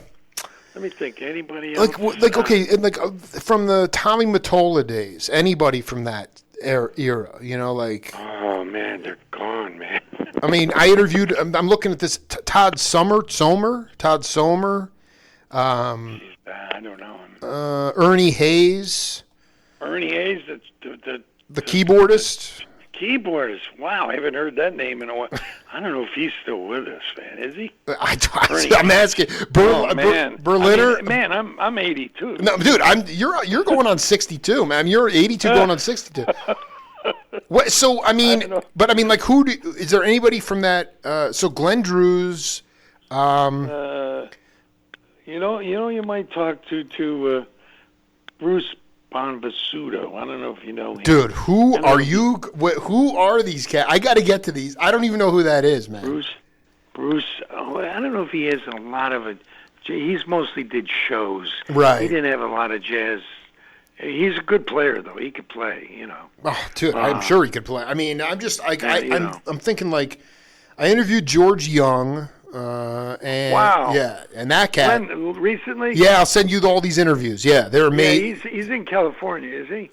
me think. Anybody else? Okay, and from the Tommy Mottola days. Anybody from that era? Oh man, they're gone, man. I mean, I interviewed. I'm looking at this. Todd Sommer. I don't know him. Ernie Hayes. Ernie Hayes, The keyboardist. Keyboardist. Wow, I haven't heard that name in a while. I don't know if he's still with us, man. Is he? I'm asking. Berliner. I mean, man, I'm 82. No, dude, you're going on 62, man. You're 82 going on 62. What? So I mean, like, is there anybody from that? So Glenn Drews. You might talk to Bruce Bonvasuto. I don't know if you know him. Dude, who are you? Who are these cats? I got to get to these. I don't even know who that is, man. Bruce. Oh, I don't know if he has a lot of it. He's mostly did shows. Right. He didn't have a lot of jazz. He's a good player, though. He could play, Oh, dude, I'm sure he could play. I mean, I'm just like I'm thinking like I interviewed George Young. And wow. Yeah, and that cat. When, recently? Yeah, I'll send you all these interviews. Yeah, they're made. He's in California, is he?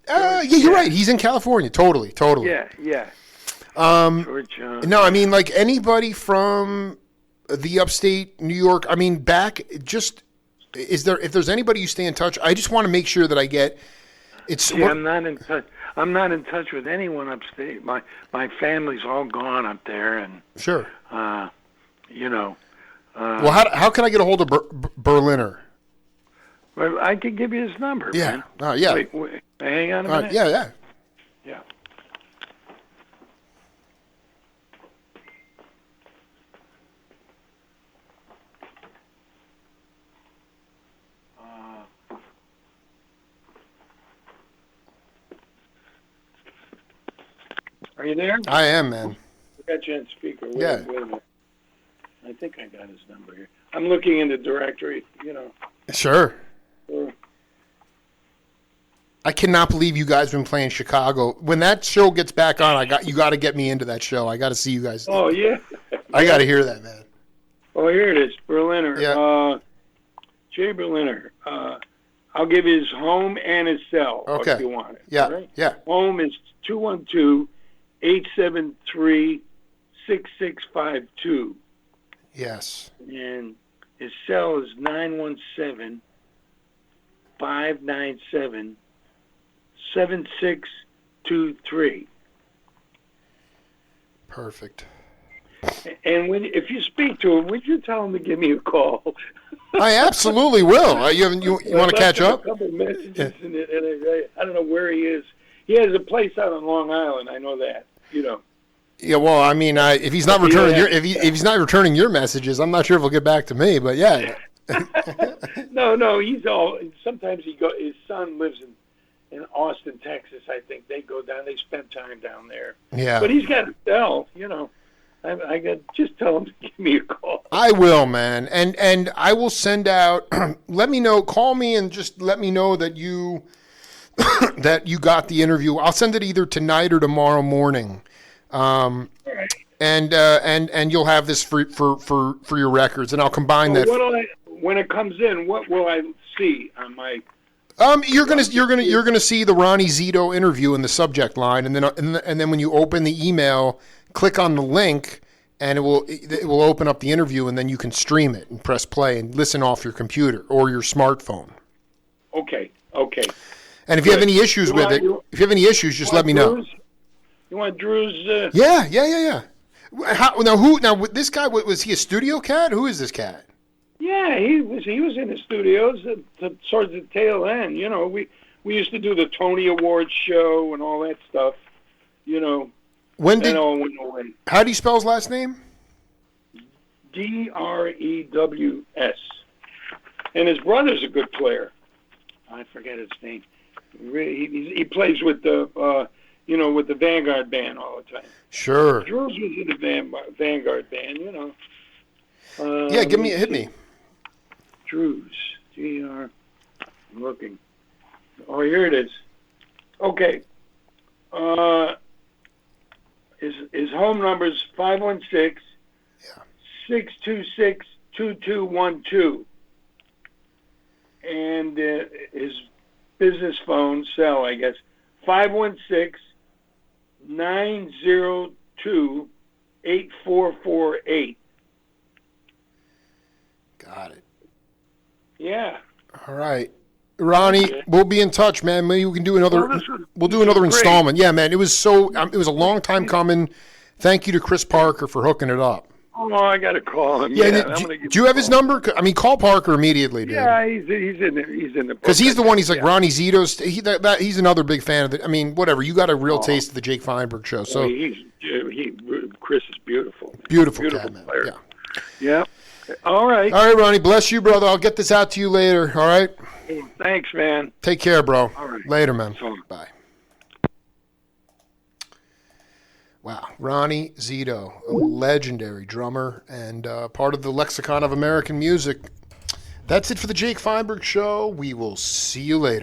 Yeah, you're right. He's in California. Totally. Yeah. George, no, I mean like anybody from the upstate New York. I mean, if there's anybody you stay in touch, I just want to make sure that I get. I'm not in touch. I'm not in touch with anyone upstate. My family's all gone up there, and sure. Well, how can I get a hold of Berliner? Well, I could give you his number. Yeah. Man. Yeah. Wait, hang on a minute. Yeah. Yeah. Are you there? I am, man. I got you on speaker. Wait a minute. I think I got his number here. I'm looking in the directory, Sure. I cannot believe you guys have been playing Chicago. When that show gets back on, you got to get me into that show. I got to see you guys. Oh, yeah. I got to hear that, man. Oh, here it is. Berliner. Yeah. Jay Berliner. I'll give you his home and his cell if you want it. Yeah. Right? Yeah. Home is 212-873-6652. Yes. And his cell is 917-597-7623. Perfect. And if you speak to him, would you tell him to give me a call? I absolutely will. You want to catch up? A couple messages, and I don't know where he is. He has a place out on Long Island. I know that. Yeah, well, I mean, if he's not returning if he's not returning your messages, I'm not sure if he'll get back to me. But yeah. No, he's all. Sometimes his son lives in Austin, Texas. I think they go down. They spend time down there. Yeah. But he's got a cell. I got just tell him to give me a call. I will, man, and I will send out. Let me know. Call me and just let me know that you that you got the interview. I'll send it either tonight or tomorrow morning. All right. And you'll have this for your records, and I'll combine that. When it comes in, what will I see on my? You're gonna see the Ronnie Zito interview in the subject line, and then when you open the email, click on the link, and it will open up the interview, and then you can stream it and press play and listen off your computer or your smartphone. Okay. And if you have any issues with it, just let me know. You want Drew's? Yeah. Now this guy, was he a studio cat? Who is this cat? Yeah, he was in the studios towards the tail end. We used to do the Tony Awards show and all that stuff. When did? How do you spell his last name? Drews. And his brother's a good player. I forget his name. He plays with the with the Vanguard band all the time. Sure. Drews was in the Vanguard band. Yeah, hit me. Drews. I'm looking. Oh, here it is. Okay. His home number is 516-626-2212. And his business phone cell, I guess, 516-902-8448. Got it. Yeah. All right. Ronnie, we'll be in touch, man. Maybe we can do another. We'll do another great. installment. Yeah, man. It was a long time coming. Thank you to Chris Parker for hooking it up. Oh, I got to call him. Yeah. Do you have his number? I mean, call Parker immediately, dude. Yeah, he's in the. Because he's the one. He's like Ronnie Zito's. He's another big fan of it. I mean, whatever. You got a real taste of the Jake Feinberg show. So Chris is beautiful. Beautiful cat, man. Player. Yeah. All right. All right, Ronnie. Bless you, brother. I'll get this out to you later. All right. Thanks, man. Take care, bro. All right. Later, man. So- Bye. Wow. Ronnie Zito, a legendary drummer and part of the lexicon of American music. That's it for the Jake Feinberg Show. We will see you later.